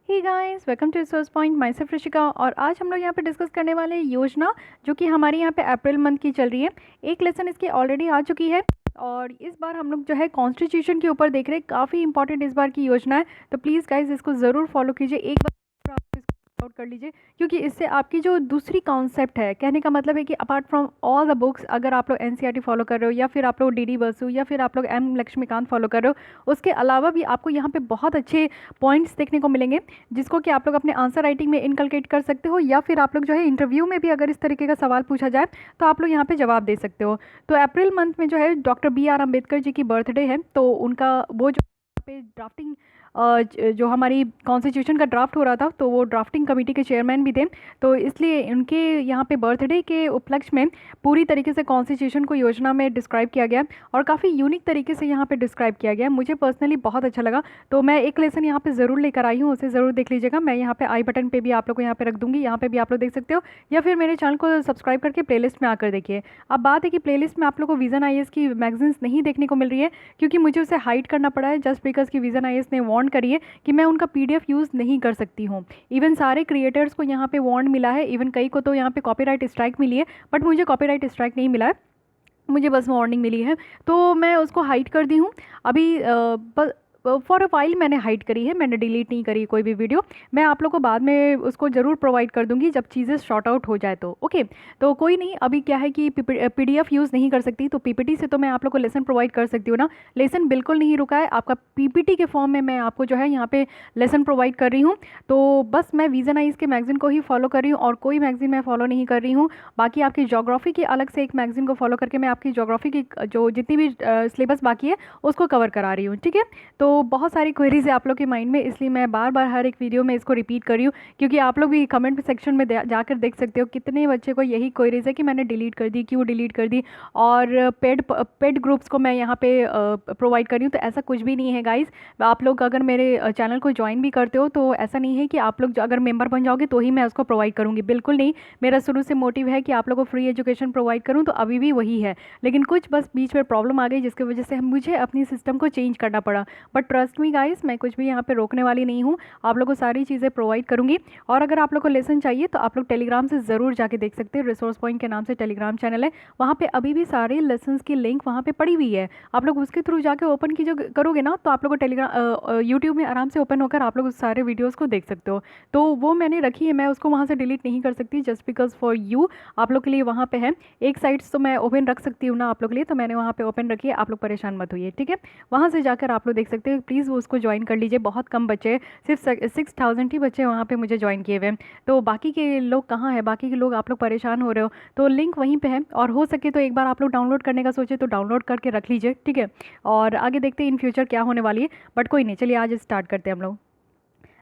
Hey guys, welcome to resource point. Myself Rishika. और आज हम लोग यहाँ पे डिस्कस करने वाले हैं योजना जो कि हमारी यहाँ पे अप्रैल मंथ की चल रही है। एक लेसन इसकी ऑलरेडी आ चुकी है और इस बार हम लोग जो है कॉन्स्टिट्यूशन के ऊपर देख रहे हैं। काफ़ी इंपॉर्टेंट इस बार की योजना है, तो प्लीज़ गाइस इसको ज़रूर फॉलो कीजिए। एक बार आप इसको आउट कर लीजिए, क्योंकि इससे आपकी जो दूसरी कॉन्सेप्ट है, कहने का मतलब है कि apart from all the books, अगर आप लोग एनसीईआरटी फॉलो कर रहे हो या फिर आप लोग डीडी बसु या फिर आप लोग एम लक्ष्मीकांत फॉलो कर रहे हो, उसके अलावा भी आपको यहाँ पे बहुत अच्छे पॉइंट्स देखने को मिलेंगे जिसको कि आप लोग अपने आंसर राइटिंग में इनकलकेट कर सकते हो, या फिर आप लोग जो है इंटरव्यू में भी अगर इस तरीके का सवाल पूछा जाए तो आप लोग यहाँ पे जवाब दे सकते हो। तो अप्रैल मंथ में जो है डॉक्टर BR अम्बेडकर जी की बर्थडे है, तो उनका वो जो पे ड्राफ्टिंग जो हमारी कॉन्स्टिट्यूशन का ड्राफ्ट हो रहा था, तो वो ड्राफ्टिंग कमेटी के चेयरमैन भी थे। तो इसलिए उनके यहाँ पे बर्थडे के उपलक्ष्य में पूरी तरीके से कॉन्स्टिट्यूशन को योजना में डिस्क्राइब किया गया और काफ़ी यूनिक तरीके से यहाँ पे डिस्क्राइब किया गया। मुझे पर्सनली बहुत अच्छा लगा, तो मैं एक लेसन यहाँ पे ज़रूर लेकर आई हूँ, उसे ज़रूर देख लीजिएगा। मैं यहाँ पे आई बटन पे भी आप लोग को यहाँ पे रख दूँगी, यहाँ पे भी आप लोग देख सकते हो, या फिर मेरे चैनल को सब्सक्राइब करके प्लेलिस्ट में आकर देखिए। अब बात है कि प्लेलिस्ट में आप लोग को विजन IAS की मैगजीन्स नहीं देखने को मिल रही है, क्योंकि मुझे उसे हाइड करना पड़ा है जस्ट बिकॉज कि विजन IAS ने वार्न करी है कि मैं उनका PDF यूज़ नहीं कर सकती हूँ। इवन सारे क्रिएटर्स को यहाँ पे वार्न मिला है, इवन कई को तो यहाँ पे कॉपीराइट स्ट्राइक मिली है, बट मुझे कॉपीराइट स्ट्राइक नहीं मिला है, मुझे बस वार्निंग मिली है। तो मैं उसको हाइड कर दी हूँ अभी। फॉर अ फाइल मैंने हाइड करी है, मैंने डिलीट नहीं करी कोई भी वीडियो। मैं आप लोग को बाद में उसको ज़रूर प्रोवाइड कर दूंगी जब चीज़ें शॉर्ट आउट हो जाए तो। ओके, तो कोई नहीं, अभी क्या है कि PDF यूज़ नहीं कर सकती, तो PPT से तो मैं आप लोग को लेसन प्रोवाइड कर सकती हूँ ना। लेसन बिल्कुल नहीं रुका है, आपका PPT के फॉर्म में मैं आपको जो है यहाँ पे लेसन प्रोवाइड कर रही हूँ। तो बस मैं विजन IAS के मैगजीन को ही फॉलो कर रही हूँ और कोई मैगजीन मैं फॉलो नहीं कर रही हूँ। बाकी आपकी ज्योग्राफी की अलग से एक मैगजीन को फॉलो करके मैं आपकी ज्योग्राफी की जो जितनी भी सिलेबस बाकी है उसको कवर करा रही हूँ। ठीक है, तो बहुत सारी क्वेरीज है आप लोग के माइंड में, इसलिए मैं बार बार हर एक वीडियो में इसको रिपीट कर रही हूँ, क्योंकि आप लोग भी कमेंट सेक्शन में जाकर देख सकते हो कितने बच्चे को यही क्वेरीज है कि मैंने डिलीट कर दी, क्यों डिलीट कर दी। और पेड ग्रुप्स को मैं यहाँ पे प्रोवाइड कर रही हूँ, तो ऐसा कुछ भी नहीं है गाइज। आप लोग अगर मेरे चैनल को ज्वाइन भी करते हो तो ऐसा नहीं है कि आप लोग अगर मेंबर बन जाओगे तो ही मैं उसको प्रोवाइड करूँगी, बिल्कुल नहीं। मेरा शुरू से मोटिव है कि आप लोग को फ्री एजुकेशन प्रोवाइड करूँ, तो अभी भी वही है, लेकिन कुछ बस बीच में प्रॉब्लम आ गई जिसकी वजह से मुझे अपनी सिस्टम को चेंज करना पड़ा। बट ट्रस्ट मी गाइस, मैं कुछ भी यहाँ पे रोकने वाली नहीं हूँ, आप लोग को सारी चीज़ें प्रोवाइड करूँगी। और अगर आप लोग को लेसन चाहिए तो आप लोग टेलीग्राम से ज़रूर जाके देख सकते हैं। रिसोर्स पॉइंट के नाम से टेलीग्राम चैनल है, वहाँ पे अभी भी सारे लेसन्स की लिंक वहाँ पे पड़ी हुई है। आप लोग उसके थ्रू जाके ओपन की जो करोगे ना, तो आप लोग को टेलीग्राम यूट्यूब में आराम से ओपन होकर आप लोग उस सारे वीडियोज़ को देख सकते हो। तो वो मैंने रखी है, मैं उसको वहाँ से डिलीट नहीं कर सकती जस्ट बिकॉज फॉर यू, आप लोग के लिए वहाँ पे है। एक साइट्स तो मैं ओपन रख सकती हूँ ना आप लोग के लिए, तो मैंने वहाँ पे ओपन रखी है, आप लोग परेशान मत होइए। ठीक है, वहाँ से जाकर आप लोग देख सकते हैं, प्लीज़ उसको ज्वाइन कर लीजिए। बहुत कम बच्चे, सिर्फ 6000 ही बच्चे वहाँ पे मुझे ज्वाइन किए हुए हैं। तो बाकी के लोग कहाँ हैं, बाकी के लोग आप लोग परेशान हो रहे हो, तो लिंक वहीं पे है। और हो सके तो एक बार आप लोग डाउनलोड करने का सोचे तो डाउनलोड करके रख लीजिए। ठीक है, और आगे देखते हैं इन फ्यूचर क्या होने वाली है, बट कोई नहीं, चलिए आज स्टार्ट करते हैं हम लोग।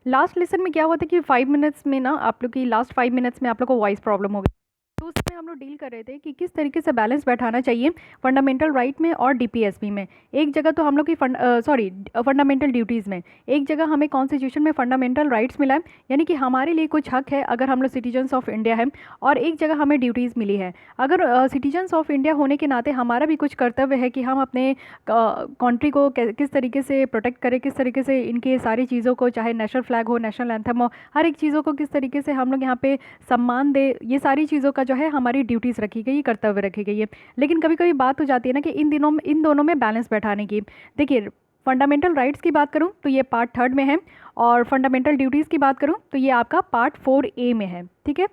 लास्ट लेसन में क्या हुआ था कि 5 मिनट्स में ना, आप लोग की लास्ट 5 मिनट्स में आप लोग को वॉइस प्रॉब्लम हो गई, तो उसमें हम लोग डील कर रहे थे कि किस तरीके से बैलेंस बैठाना चाहिए फंडामेंटल राइट में और DPSP में। एक जगह तो हम लोग की फंडामेंटल ड्यूटीज़ में, एक जगह हमें कॉन्स्टिट्यूशन में फंडामेंटल राइट्स मिला है, यानी कि हमारे लिए कुछ हक है अगर हम लोग सिटीजन्स ऑफ इंडिया हैं, और एक जगह हमें ड्यूटीज़ मिली है। अगर सिटीजन्स ऑफ इंडिया होने के नाते हमारा भी कुछ कर्तव्य है कि हम अपने कंट्री को किस तरीके से प्रोटेक्ट करें, किस तरीके से इनके सारी चीज़ों को, चाहे नेशनल फ्लैग हो, नेशनल एंथम हो, हर एक चीज़ों को किस तरीके से हम लोग यहाँ पे सम्मान दे, ये सारी चीज़ों का जो है हमारी ड्यूटीज़ रखी गई, कर्तव्य रखी गई है। लेकिन कभी कभी बात हो जाती है ना कि इन दोनों में बैलेंस बैठाने की। देखिए, फंडामेंटल राइट्स की बात करूं तो ये पार्ट 3 में है, और फंडामेंटल ड्यूटीज़ की बात करूं तो ये आपका पार्ट 4A में है। ठीक है,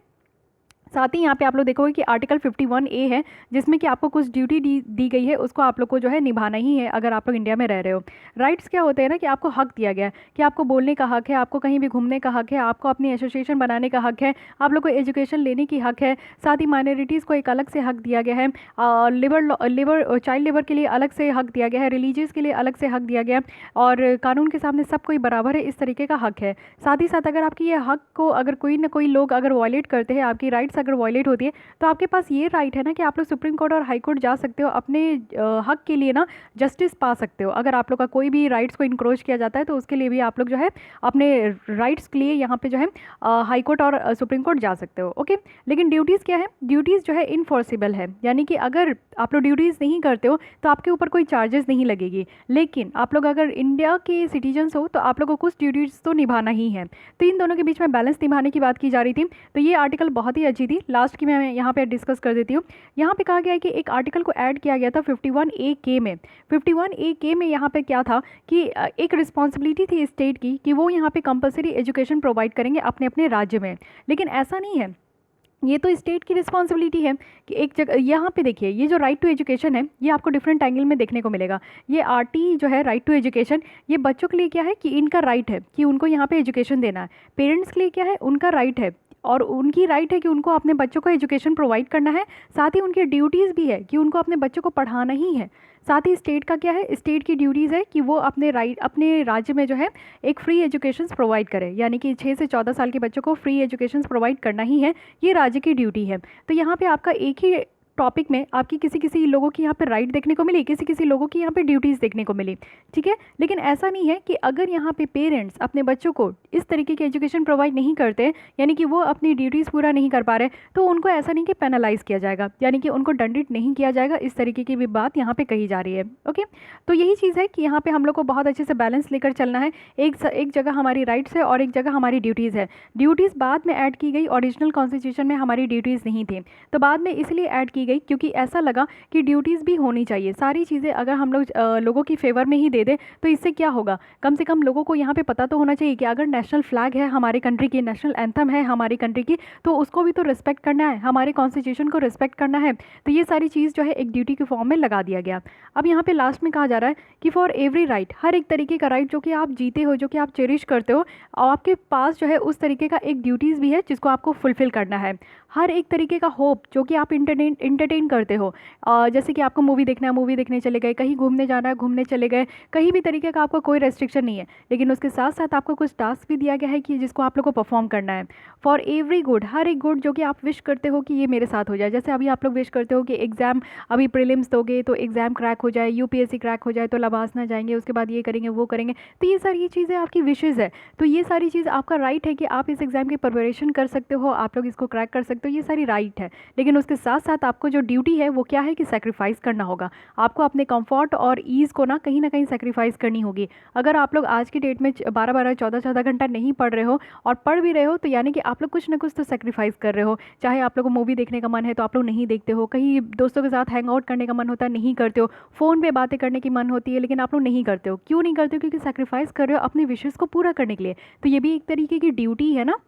साथ ही यहाँ पे आप लोग देखोगे कि आर्टिकल 51A है, जिसमें कि आपको कुछ ड्यूटी दी गई है, उसको आप लोग को जो है निभाना ही है अगर आप लोग इंडिया में रह रहे हो। राइट्स क्या होते हैं ना कि आपको हक दिया गया है कि आपको बोलने का हक है, आपको कहीं भी घूमने का हक है, आपको अपनी एसोसिएशन बनाने का हक है, आप लोग को एजुकेशन लेने की हक है। साथ ही माइनॉरिटीज़ को एक अलग से हक दिया गया है, चाइल्ड लेबर के लिए अलग से हक दिया गया है, रिलीजियस के लिए अलग से हक दिया गया है, और कानून के सामने सब कोई बराबर है, इस तरीके का हक है। साथ ही साथ अगर आपकी ये हक को अगर कोई ना कोई लोग अगर वायलेट करते हैं, आपकी राइट्स अगर वायलेट होती है तो आपके पास ये राइट है ना कि आप लोग सुप्रीम कोर्ट और हाई कोर्ट जा सकते हो, अपने हक के लिए ना जस्टिस पा सकते हो। अगर आप लोग का कोई भी राइट्स को इनक्रोच किया जाता है तो उसके लिए भी आप लोग जो है अपने राइट्स के लिए यहाँ पे जो है हाई कोर्ट और सुप्रीम कोर्ट जा सकते हो। ओके, लेकिन ड्यूटीज़ क्या है? ड्यूटीज़ जो है इनफोर्सिबल है, यानी कि अगर आप लोग ड्यूटीज़ नहीं करते हो तो आपके ऊपर कोई चार्जेस नहीं लगेगी। लेकिन आप लोग अगर इंडिया के सिटीजन्स हो तो आप लोगों को कुछ ड्यूटीज़ तो निभाना ही है। तो इन दोनों के बीच में बैलेंस निभाने की बात की जा रही थी। तो ये आर्टिकल बहुत ही अच्छी थी, लास्ट की मैं यहाँ पे डिस्कस कर देती हूँ। यहाँ पे कहा गया है कि एक आर्टिकल को ऐड किया गया था 51A में। 51A में यहाँ पे क्या था कि एक रिस्पॉन्सिबिलिटी थी स्टेट की कि वो यहाँ पे कंपलसरी एजुकेशन प्रोवाइड करेंगे अपने अपने राज्य में। लेकिन ऐसा नहीं है, ये तो स्टेट की रिस्पॉन्सिबिलिटी है कि एक जगह यहाँ पे देखिए, ये जो राइट टू एजुकेशन है ये आपको डिफरेंट एंगल में देखने को मिलेगा। ये आरटी जो है राइट टू एजुकेशन, ये बच्चों के लिए क्या है कि इनका राइट है कि उनको यहाँ पे एजुकेशन देना है। पेरेंट्स के लिए क्या है, उनका राइट है और उनकी राइट है कि उनको अपने बच्चों को एजुकेशन प्रोवाइड करना है। साथ ही उनकी ड्यूटीज़ भी है कि उनको अपने बच्चों को पढ़ाना ही है। साथ ही स्टेट का क्या है, स्टेट की ड्यूटीज़ है कि वो अपने राज्य में जो है एक फ्री एजुकेशन प्रोवाइड करे, यानी कि 6 से 14 साल के बच्चों को फ्री एजुकेशन प्रोवाइड करना ही है, ये राज्य की ड्यूटी है। तो यहाँ पे आपका एक ही टॉपिक में आपकी किसी किसी लोगों की यहाँ पे राइट देखने को मिली, किसी किसी लोगों की यहाँ पे ड्यूटीज़ देखने को मिली, ठीक है। लेकिन ऐसा नहीं है कि अगर यहाँ पे पेरेंट्स अपने बच्चों को इस तरीके की एजुकेशन प्रोवाइड नहीं करते, यानी कि वो अपनी ड्यूटीज़ पूरा नहीं कर पा रहे, तो उनको ऐसा नहीं कि पेनलाइज़ किया जाएगा, यानी कि उनको दंडित नहीं किया जाएगा। इस तरीके की भी बात यहाँ पर कही जा रही है। ओके, तो यही चीज़ है कि यहाँ पर हम लोग को बहुत अच्छे से बैलेंस लेकर चलना है। एक जगह हमारी राइट्स है और एक जगह हमारी ड्यूटीज़ है। ड्यूटीज़ बाद में ऐड की गई, ओरिजिनल कॉन्स्टिट्यूशन में हमारी ड्यूटीज़ नहीं थी, तो बाद में इसलिए ऐड की गई क्योंकि ऐसा लगा कि ड्यूटीज़ भी होनी चाहिए। सारी चीज़ें अगर हम लोग लोगों की फेवर में ही दे दें तो इससे क्या होगा, कम से कम लोगों को यहाँ पे पता तो होना चाहिए कि अगर नेशनल फ्लैग है हमारी कंट्री की, नेशनल एंथम है हमारी कंट्री की, तो उसको भी तो रिस्पेक्ट करना है, हमारे कॉन्स्टिट्यूशन को रिस्पेक्ट करना है। तो ये सारी चीज़ जो है एक ड्यूटी के फॉर्म में लगा दिया गया। अब यहाँ पे लास्ट में कहा जा रहा है कि फॉर एवरी राइट, हर एक तरीके का राइट जो कि आप जीते हो, जो कि आप चेरिश करते हो, आपके पास जो है उस तरीके का एक ड्यूटीज़ भी है जिसको आपको फुलफिल करना है। हर एक तरीके का होप जो कि आप इंटरटेन करते हो, जैसे कि आपको मूवी देखना है, मूवी देखने चले गए, कहीं घूमने जाना है, घूमने चले गए, कहीं भी तरीके का आपको कोई रेस्ट्रिक्शन नहीं है। लेकिन उसके साथ साथ आपको कुछ टास्क भी दिया गया है कि जिसको आप लोग को परफॉर्म करना है। फॉर एवरी गुड, हर एक गुड जो कि आप विश करते हो कि ये मेरे साथ हो जाए। जैसे अभी आप लोग विश करते हो कि एग्ज़ाम, अभी प्रीलिम्स दोगे तो एग्ज़ाम क्रैक हो जाए, यूपीएससी क्रैक हो जाए तो लबासना जाएंगे, उसके बाद ये करेंगे वो करेंगे। तो ये सारी चीज़ें आपकी विशेज़ है। तो ये सारी चीज़ आपका राइट है कि आप इस एग्ज़ाम की प्रिपरेशन कर सकते हो, आप लोग इसको क्रैक कर सकते हो, ये सारी राइट है। लेकिन उसके साथ साथ आपको जो ड्यूटी है वो क्या है कि सेक्रीफाइस करना होगा। आपको अपने कंफर्ट और ईज़ को ना कहीं सेक्रीफाइस करनी होगी। अगर आप लोग आज की डेट में 12-12, 14-14 घंटा नहीं पढ़ रहे हो और पढ़ भी रहे हो तो यानी कि आप लोग कुछ ना कुछ तो सेक्रीफाइस कर रहे हो। चाहे आप लोग को मूवी देखने का मन है तो आप लोग नहीं देखते हो, कहीं दोस्तों के साथ हैंग आउट करने का मन होता है नहीं करते हो, फ़ोन पे बातें करने की मन होती है लेकिन आप लोग नहीं करते हो। क्यों नहीं करते हो? क्योंकि सेक्रीफाइस कर रहे हो अपने विशेज़ को पूरा करने के लिए। तो ये भी एक तरीके की ड्यूटी है ना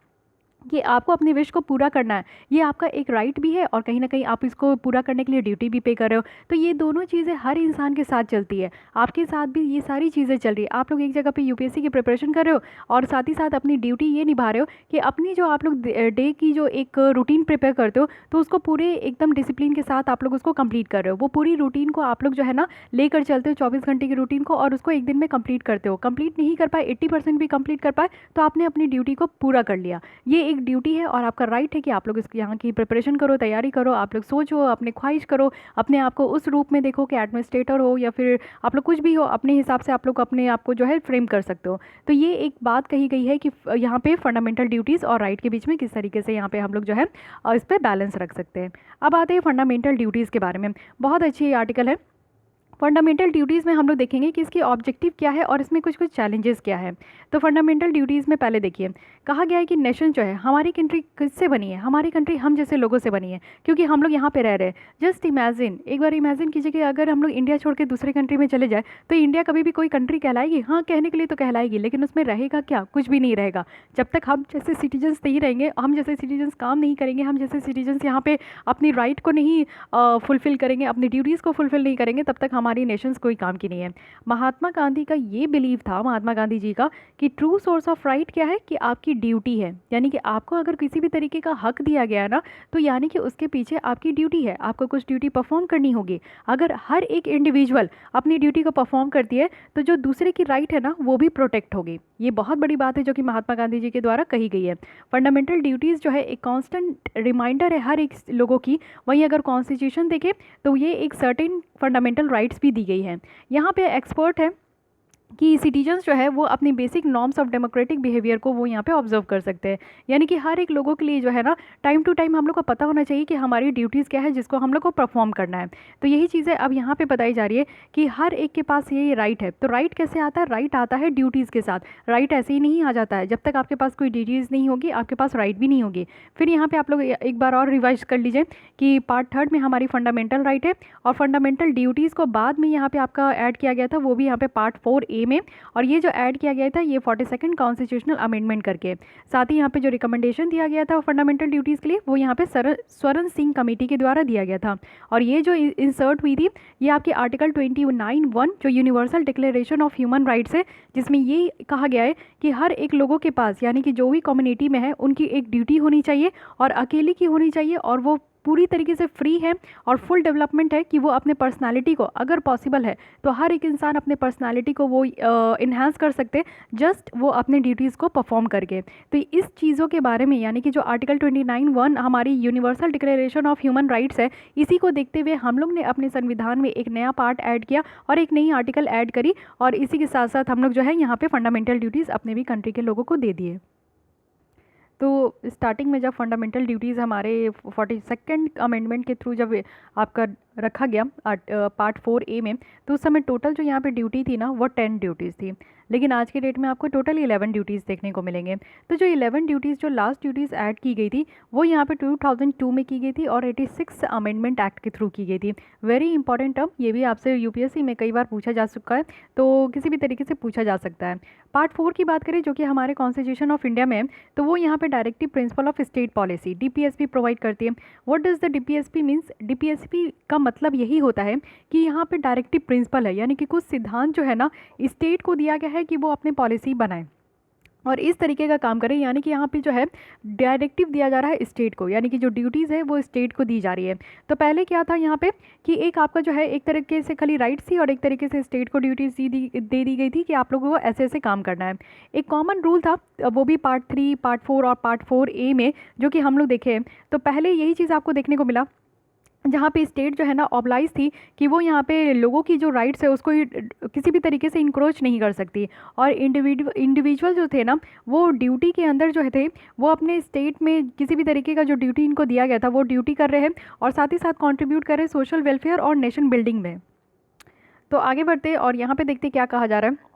कि आपको अपने विश को पूरा करना है। ये आपका एक राइट भी है और कहीं ना कहीं आप इसको पूरा करने के लिए ड्यूटी भी पे कर रहे हो। तो ये दोनों चीज़ें हर इंसान के साथ चलती है, आपके साथ भी ये सारी चीज़ें चल रही है। आप लोग एक जगह पे यूपीएससी की प्रिपरेशन कर रहे हो और साथ ही साथ अपनी ड्यूटी ये निभा रहे हो कि अपनी जो आप लोग डे की जो एक रूटीन प्रिपेयर करते हो तो उसको पूरे एकदम डिसिप्लिन के साथ आप लोग उसको कंप्लीट कर रहे हो। वो पूरी रूटीन को आप लोग जो है ना लेकर चलते हो 24 घंटे की रूटीन को और उसको एक दिन में कंप्लीट करते हो। कंप्लीट नहीं कर पाए, 80% भी कंप्लीट कर पाए तो आपने अपनी ड्यूटी को पूरा कर लिया। ये एक ड्यूटी है और आपका राइट है कि आप लोग इसकी यहाँ की प्रिपरेशन करो, तैयारी करो, आप लोग सोचो, अपने ख्वाहिश करो, अपने आप को उस रूप में देखो कि एडमिनिस्ट्रेटर हो या फिर आप लोग कुछ भी हो, अपने हिसाब से आप लोग अपने आप को जो है फ्रेम कर सकते हो। तो ये एक बात कही गई है कि यहाँ पे फंडामेंटल ड्यूटीज़ और राइट के बीच में किस तरीके से यहाँ पे हम लोग जो है इस पर बैलेंस रख सकते हैं। अब आते हैं फंडामेंटल ड्यूटीज़ के बारे में। बहुत अच्छी आर्टिकल है। फंडामेंटल ड्यूटीज़ में हम लोग देखेंगे कि इसकी ऑब्जेक्टिव क्या है और इसमें कुछ कुछ चैलेंजेस क्या है। तो फंडामेंटल ड्यूटीज़ में पहले देखिए कहा गया है कि नेशन जो है, हमारी कंट्री किससे बनी है? हमारी कंट्री हम जैसे लोगों से बनी है क्योंकि हम लोग यहाँ पे रह रहे हैं। जस्ट इमेजिन, एक बार इमेजिन कीजिए कि अगर हम लोग इंडिया छोड़ के दूसरे कंट्री में चले जाए तो इंडिया कभी भी कोई कंट्री कहलाएगी? हाँ, कहने के लिए तो कहलाएगी, लेकिन उसमें रहेगा क्या? कुछ भी नहीं रहेगा। जब तक हम जैसे सिटीजन्स नहीं रहेंगे, हम जैसे सिटीजन्स काम नहीं करेंगे, हम जैसे सिटीजन्स यहाँ पे अपनी राइट को नहीं फुलफ़िल करेंगे, अपनी ड्यूटीज़ को फुलफ़िल नहीं करेंगे, तब तक हमारी नेशंस कोई काम की नहीं है। महात्मा गांधी का ये बिलीव था, महात्मा गांधी जी का, कि ट्रू सोर्स ऑफ राइट क्या है, कि आपकी ड्यूटी है। यानी कि आपको अगर किसी भी तरीके का हक दिया गया है ना, तो यानी कि उसके पीछे आपकी ड्यूटी है, आपको कुछ ड्यूटी परफॉर्म करनी होगी। अगर हर एक इंडिविजुअल अपनी ड्यूटी को परफॉर्म करती है तो जो दूसरे की राइट है ना वो भी प्रोटेक्ट होगी। ये बहुत बड़ी बात है जो कि महात्मा गांधी जी के द्वारा कही गई है। फंडामेंटल ड्यूटीज़ जो है एक कांस्टेंट रिमाइंडर है हर एक लोगों की। वहीं अगर कॉन्स्टिट्यूशन देखें तो ये एक सर्टेन फंडामेंटल राइट्स भी दी गई है। यहाँ पे एक्सपर्ट है कि सिटीजन्स जो है वो अपनी basic norms of democratic behaviour को वो यहाँ पे ऑब्जर्व कर सकते हैं। यानी कि हर एक लोगों के लिए जो है ना टाइम टू टाइम हम लोग को पता होना चाहिए कि हमारी ड्यूटीज़ क्या है जिसको हम लोग को परफॉर्म करना है। तो यही चीज़ें अब यहाँ पे बताई जा रही है कि हर एक के पास ये राइट है। तो राइट कैसे आता है? राइट आता है ड्यूटीज़ के साथ। राइट ऐसे ही नहीं आ जाता है, जब तक आपके पास कोई ड्यूटीज़ नहीं होगी आपके पास राइट भी नहीं होगी। फिर यहाँ पर आप लोग एक बार और रिवाइज कर लीजिए कि पार्ट 3 में हमारी फंडामेंटल राइट है और फंडामेंटल ड्यूटीज़ को बाद में यहाँ पर आपका ऐड किया गया था, वो भी यहाँ पे पार्ट 4A में। और ये जो ऐड किया गया था ये 42nd कॉन्स्टिट्यूशनल अमेंडमेंट करके। साथ ही यहाँ पे जो रिकमेंडेशन दिया गया था फंडामेंटल ड्यूटीज़ के लिए वो यहाँ पे स्वरण सिंह कमेटी के द्वारा दिया गया था। और ये जो इंसर्ट हुई थी ये आपकी आर्टिकल 29(1) जो universal declaration of human rights है, जिसमें ये कहा गया है कि हर एक लोगों के पास यानी कि जो भी कम्युनिटी में है उनकी एक ड्यूटी होनी चाहिए और अकेले की होनी चाहिए, और वो पूरी तरीके से फ्री है और फुल डेवलपमेंट है कि वो अपने पर्सनालिटी को अगर पॉसिबल है तो हर एक इंसान अपने पर्सनालिटी को वो इन्हांस कर सकते जस्ट वो अपने ड्यूटीज़ को परफॉर्म करके। तो इस चीज़ों के बारे में यानी कि जो आर्टिकल 29(1) हमारी universal declaration of human rights है, इसी को देखते हुए हम लोग ने अपने संविधान में एक नया पार्ट ऐड किया और एक नई आर्टिकल ऐड करी, और इसी के साथ साथ हम लोग जो है यहाँ पे फंडामेंटल ड्यूटीज़ अपने भी कंट्री के लोगों को दे दिए। तो स्टार्टिंग में जब फंडामेंटल ड्यूटीज़ हमारे 42nd अमेंडमेंट के थ्रू जब आपका रखा गया पार्ट 4A में, तो उस समय टोटल जो यहाँ पे ड्यूटी थी ना वो 10 ड्यूटीज़ थी, लेकिन आज के डेट में आपको टोटल 11 ड्यूटीज़ देखने को मिलेंगे। तो जो 11 ड्यूटीज़ जो लास्ट ड्यूटीज़ ऐड की गई थी वो यहाँ पे 2002 में की गई थी और 86 अमेंडमेंट एक्ट के थ्रू की गई थी। वेरी इंपॉर्टेंट टर्म, ये भी आपसे यूपीएससी में कई बार पूछा जा चुका है, तो किसी भी तरीके से पूछा जा सकता है। पार्ट 4 की बात करें जो कि हमारे कॉन्स्टिट्यूशन ऑफ इंडिया में है, तो वो यहाँ पे directive principle of state policy DPSP provide करती है। What does the DPSP means? DPSP का मतलब यही होता है कि यहाँ पे डायरेक्टिव प्रिंसिपल है, यानी कि कुछ सिद्धांत जो है ना स्टेट को दिया गया है कि वो अपने पॉलिसी बनाए और इस तरीके का काम करें। यानी कि यहाँ पे जो है डायरेक्टिव दिया जा रहा है स्टेट को, यानी कि जो ड्यूटीज़ है वो स्टेट को दी जा रही है। तो पहले क्या था यहाँ पे कि एक आपका जो है एक तरीके से खाली राइट्स थी और एक तरीके से स्टेट को ड्यूटीज़ दे दी गई थी कि आप लोगों को ऐसे ऐसे काम करना है। एक कॉमन रूल था, वो भी पार्ट 3, पार्ट 4 और पार्ट 4A में जो कि हम लोग देखे। तो पहले यही चीज़ आपको देखने को मिला जहाँ पे स्टेट जो है ना ऑब्लाइज थी कि वो यहाँ पे लोगों की जो राइट्स है उसको किसी भी तरीके से इंक्रोच नहीं कर सकती, और इंडिविजुअल जो थे ना वो ड्यूटी के अंदर जो थे वो अपने स्टेट में किसी भी तरीके का जो ड्यूटी इनको दिया गया था वो ड्यूटी कर रहे हैं और साथ ही साथ कंट्रीब्यूट कर रहे हैं सोशल वेलफेयर और नेशन बिल्डिंग में। तो आगे बढ़ते और यहाँ पे देखते क्या कहा जा रहा है।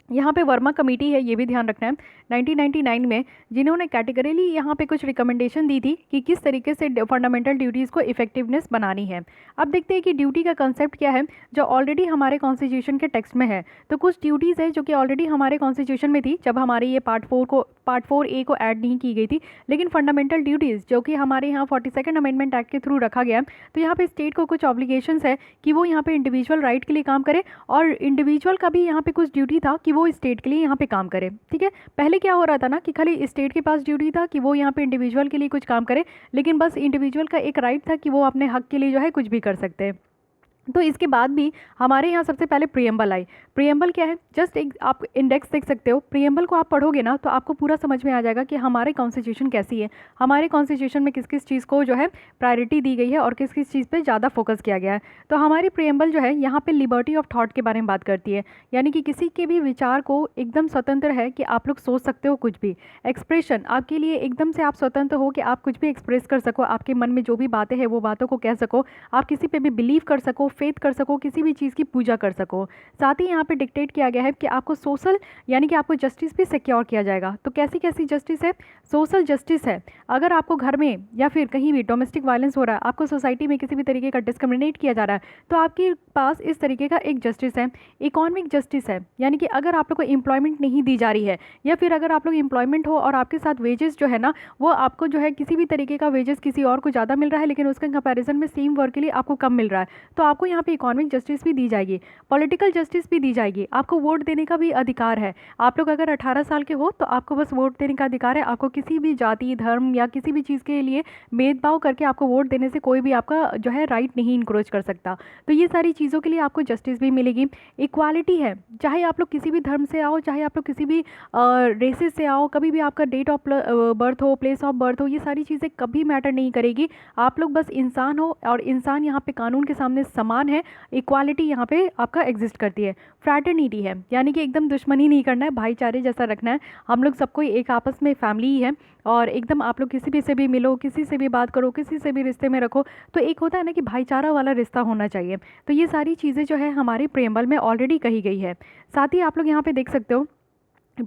यहाँ पे वर्मा कमेटी है, ये भी ध्यान रखना है, 1999 में, जिन्होंने कैटेगरीली यहाँ पे कुछ रिकमेंडेशन दी थी कि किस तरीके से फंडामेंटल ड्यूटीज़ को इफेक्टिवनेस बनानी है। अब देखते हैं कि ड्यूटी का कंसेप्ट क्या है जो ऑलरेडी हमारे कॉन्स्टिट्यूशन के टेक्स्ट में है। तो कुछ ड्यूटीज़ है जो कि ऑलरेडी हमारे कॉन्स्टिट्यूशन में थी जब हमारे ये पार्ट 4A को ऐड नहीं की गई थी, लेकिन फंडामेंटल ड्यूटीज़ जो कि हमारे यहाँ 42nd अमेंडमेंट एक्ट के थ्रू रखा गया। तो यहाँ पे स्टेट को कुछ ऑब्लिगेशंस है कि वो यहाँ पे इंडिविजुअल राइट के लिए काम करे, और इंडिविजुअल का भी यहाँ पे कुछ ड्यूटी था कि वो स्टेट के लिए यहाँ पे काम करे। ठीक है, पहले क्या हो रहा था ना कि खाली स्टेट के पास ड्यूटी था कि वो यहाँ पे इंडिविजुअल के लिए कुछ काम करे, लेकिन बस इंडिविजुअल का एक राइट था कि वो अपने हक के लिए जो है कुछ भी कर सकते हैं। तो इसके बाद भी हमारे यहाँ सबसे पहले प्रीएम्बल आई। प्रीएम्बल क्या है? जस्ट एक आप इंडेक्स देख सकते हो, प्रीएम्बल को आप पढ़ोगे ना तो आपको पूरा समझ में आ जाएगा कि हमारे कॉन्स्टिट्यूशन कैसी है, हमारे कॉन्स्टिट्यूशन में किस किस चीज़ को जो है प्रायोरिटी दी गई है और किस किस चीज़ पे ज़्यादा फोकस किया गया है। तो हमारी प्रीएम्बल जो है यहाँ पे लिबर्टी ऑफ थॉट के बारे में बात करती है, यानी कि किसी के भी विचार को एकदम स्वतंत्र है कि आप लोग सोच सकते हो कुछ भी। एक्सप्रेशन आपके लिए एकदम से आप स्वतंत्र हो कि आप कुछ भी एक्सप्रेस कर सको, आपके मन में जो भी बातें हैं वो बातों को कह सको, आप किसी पे भी बिलीव कर सको, फेथ कर सको, किसी भी चीज़ की पूजा कर सको। साथ ही यहाँ पे डिक्टेट किया गया है कि आपको सोशल यानी कि आपको जस्टिस भी सिक्योर किया जाएगा। तो कैसी कैसी जस्टिस है? सोशल जस्टिस है, अगर आपको घर में या फिर कहीं भी डोमेस्टिक वायलेंस हो रहा है, आपको सोसाइटी में किसी भी तरीके का डिस्क्रिमिनेट किया जा रहा है, तो आपके पास इस तरीके का एक जस्टिस है। इकोनॉमिक जस्टिस है, यानी कि अगर आप लोग को एम्प्लॉयमेंट नहीं दी जा रही है या फिर अगर आप लोग एम्प्लॉयमेंट हो और आपके साथ वेजेस जो है ना वो आपको जो है किसी भी तरीके का वेजेस किसी और को ज़्यादा मिल रहा है लेकिन उसके कंपैरिजन में सेम वर्क के लिए आपको कम मिल रहा है, तो आपको यहाँ पे इकोनॉमिक जस्टिस भी दी जाएगी, पॉलिटिकल जस्टिस भी दी जाएगी, आपको वोट देने का भी अधिकार है। आप लोग अगर 18 साल के हो तो आपको बस वोट देने का अधिकार है, आपको किसी भी जाति धर्म या किसी भी चीज़ के लिए भेदभाव करके आपको वोट देने से कोई भी आपका जो है राइट नहीं इंक्रोच कर सकता। तो ये सारी चीज़ों के लिए आपको जस्टिस भी मिलेगी। इक्वालिटी है, चाहे आप लोग किसी भी धर्म से आओ, चाहे आप लोग किसी भी रेसेस से आओ, कभी भी आपका डेट ऑफ बर्थ हो, प्लेस ऑफ बर्थ हो, ये सारी चीज़ें कभी मैटर नहीं करेगी। आप लोग बस इंसान हो और इंसान यहाँ पे कानून के सामने समान है। इक्वालिटी यहाँ पे आपका एग्जिस्ट करती है। फ्रैटर्निटी है, यानी कि एकदम दुश्मनी नहीं करना है, भाईचारे जैसा रखना है। हम लोग सबको एक आपस में फैमिली ही है और एकदम आप लोग किसी भी से भी मिलो, किसी से भी बात करो, किसी से भी रिश्ते में रखो, तो एक होता है ना कि भाईचारा वाला रिश्ता होना चाहिए। तो ये सारी चीज़ें जो है हमारे प्रेम्बल में ऑलरेडी कही गई है। साथ ही आप लोग यहाँ पे देख सकते हो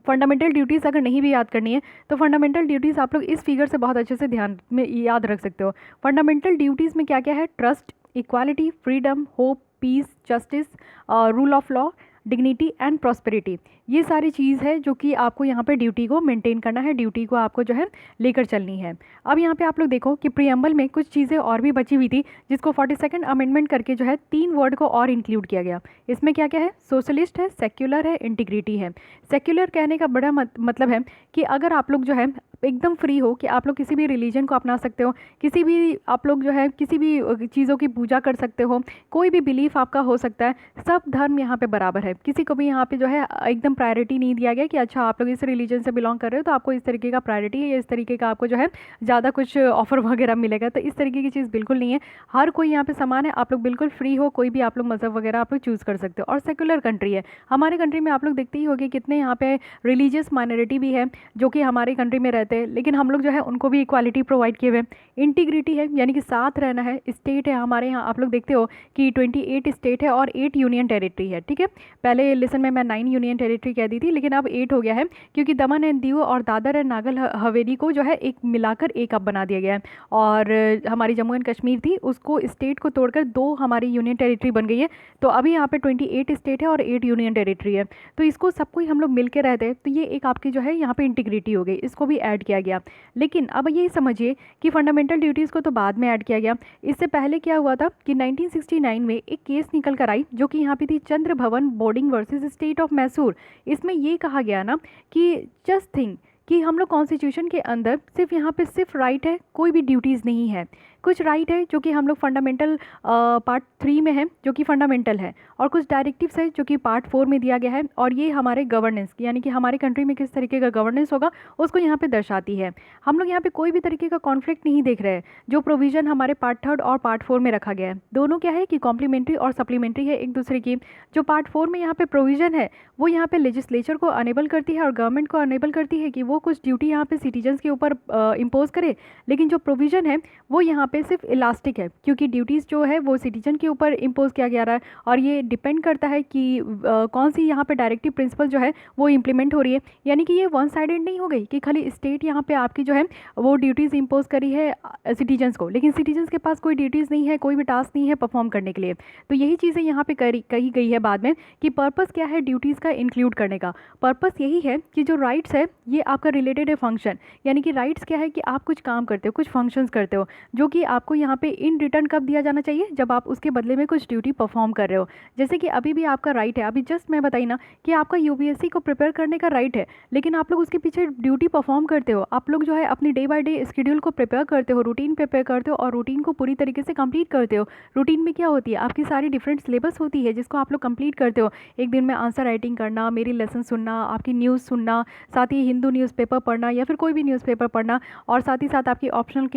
फंडामेंटल ड्यूटीज़ अगर नहीं भी याद करनी है तो फंडामेंटल ड्यूटीज़ आप लोग इस फिगर से बहुत अच्छे से ध्यान में याद रख सकते हो। फंडामेंटल ड्यूटीज़ में क्या क्या है? Trust, equality, freedom, hope, peace, justice, rule of law, dignity and prosperity. ये सारी चीज़ है जो कि आपको यहाँ पे ड्यूटी को मेंटेन करना है, ड्यूटी को आपको जो है लेकर चलनी है। अब यहाँ पे आप लोग देखो कि प्रीएम्बल में कुछ चीज़ें और भी बची हुई थी जिसको 42nd अमेंडमेंट करके जो है 3 वर्ड को और इंक्लूड किया गया। इसमें क्या क्या है? सोशलिस्ट है, सेक्युलर है, इंटीग्रिटी है। सेक्युलर कहने का बड़ा मतलब है कि अगर आप लोग जो है एकदम फ्री हो कि आप लोग किसी भी रिलीजन को अपना सकते हो, किसी भी आप लोग जो है किसी भी चीज़ों की पूजा कर सकते हो, कोई भी बिलीफ आपका हो सकता है, सब धर्म यहाँ पे बराबर है। किसी को भी यहाँ पे जो है एकदम प्रायोरिटी नहीं दिया गया कि अच्छा आप लोग इस रिलीजन से बिलोंग कर रहे हो तो आपको इस तरीके का प्रायोरिटी है या इस तरीके का आपको जो है ज़्यादा कुछ ऑफर वगैरह मिलेगा। तो इस तरीके की चीज़ बिल्कुल नहीं है, हर कोई यहाँ पे समान है, आप लोग बिल्कुल फ्री हो, कोई भी आप लोग मज़हब वगैरह आप लोग चूज़ कर सकते हो। और सेक्युलर कंट्री है, हमारे कंट्री में आप लोग देखते ही होंगे कितने यहाँ पे रिलीजियस माइनॉरिटी भी है जो कि हमारे कंट्री में रहते हैं, लेकिन हम लोग जो है उनको भी इक्वालिटी प्रोवाइड किए हुए। इंटीग्रिटी है, यानी कि साथ रहना है। स्टेट है हमारे यहाँ, आप लोग देखते हो कि 28 स्टेट है और 8 यूनियन टेरिटरी है। ठीक है, पहले लेसन में मैं 9 यूनियन टेरिटरी कह दी थी, लेकिन अब 8 हो गया है क्योंकि दमन एंड दीव और दादर एंड नागर हवेली को जो है एक मिलाकर एक अब बना दिया गया है। और हमारी जम्मू एंड कश्मीर थी, उसको स्टेट को तोड़कर 2 हमारी यूनियन टेरिटरी बन गई है। तो अभी यहाँ पे 28 स्टेट है और 8 यूनियन टेरिटरी है। तो इसको सबको ही हम लोग मिल के रहते हैं, तो ये एक आपकी जो है यहाँ पे इंटीग्रिटी हो गई, इसको भी ऐड किया गया। लेकिन अब ये समझिए कि फंडामेंटल ड्यूटीज़ को तो बाद में ऐड किया गया। इससे पहले क्या हुआ था कि 1969 में एक केस निकल कर आई जो कि यहाँ पे थी चंद्र भवन boarding versus state of Mysore. इसमें ये कहा गया ना कि जस्ट थिंक कि हम लोग कॉन्स्टिट्यूशन के अंदर सिर्फ यहाँ पे सिर्फ राइट है, कोई भी ड्यूटीज़ नहीं है। कुछ राइट है जो कि हम लोग फंडामेंटल पार्ट 3 में है जो कि फंडामेंटल है, और कुछ डायरेक्टिव्स है जो कि पार्ट 4 में दिया गया है, और ये हमारे गवर्नेंस यानी कि हमारे कंट्री में किस तरीके का गवर्नेंस होगा उसको यहाँ पे दर्शाती है। हम लोग यहाँ पे कोई भी तरीके का कॉन्फ्लिक्ट नहीं देख रहे हैं। जो प्रोविज़न हमारे पार्ट 3 और पार्ट 4 में रखा गया है, दोनों क्या है कि कॉम्प्लीमेंट्री और सप्लीमेंट्री है एक दूसरे की। जो पार्ट 4 में यहाँ पे प्रोविज़न है वो यहाँ पे लेजिस्लेचर को अनेबल करती है और गवर्नमेंट को अनेबल करती है कि वो कुछ ड्यूटी यहाँ पे सिटीजन्स के ऊपर इम्पोज करे। लेकिन जो प्रोविज़न है वो यहाँ पे सिर्फ इलास्टिक है, क्योंकि ड्यूटीज़ जो है वो सिटीजन के ऊपर इम्पोज किया गया रहा है, और ये डिपेंड करता है कि कौन सी यहाँ पे डायरेक्टिव प्रिंसिपल जो है वो इम्प्लीमेंट हो रही है। यानी कि ये वन साइडेड नहीं हो गई कि खाली स्टेट यहाँ पे आपकी जो है वो ड्यूटीज़ इम्पोज करी है सिटीजन्स को, लेकिन सिटीजन्स के पास कोई ड्यूटीज़ नहीं है, कोई भी टास्क नहीं है परफॉर्म करने के लिए। तो यही चीज़ें यहाँ पे कही गई है बाद में कि पर्पस क्या है ड्यूटीज़ का इंक्लूड करने का। पर्पस यही है कि जो राइट्स है ये आपका रिलेटेड है फंक्शन, यानी कि राइट्स क्या है कि आप कुछ काम करते हो, कुछ फंक्शंस करते हो, जो कि आपको यहाँ पे इन रिटर्न कब दिया जाना चाहिए, जब आप उसके बदले में कुछ ड्यूटी परफॉर्म कर रहे हो। जैसे कि अभी भी आपका राइट है, अभी जस्ट मैं बताई ना कि आपका यूपीएससी को प्रिपेयर करने का राइट है, लेकिन आप लोग उसके पीछे ड्यूटी परफॉर्म करते हो। आप लोग जो है अपनी डे बाय डे शेड्यूल को प्रिपेयर करते हो, रूटीन प्रिपेयर करते हो, और रूटीन को पूरी तरीके से कंप्लीट करते हो। रूटीन में क्या होती है, आपकी सारी डिफरेंट सिलेबस होती है जिसको आप लोग कंप्लीट करते हो। एक दिन में आंसर राइटिंग करना, मेरी लेसन सुनना, आपकी न्यूज़ सुनना, साथ ही हिंदू न्यूज़पेपर पढ़ना या फिर कोई भी न्यूज़पेपर पढ़ना, और साथ ही साथ आपकी ऑप्शनल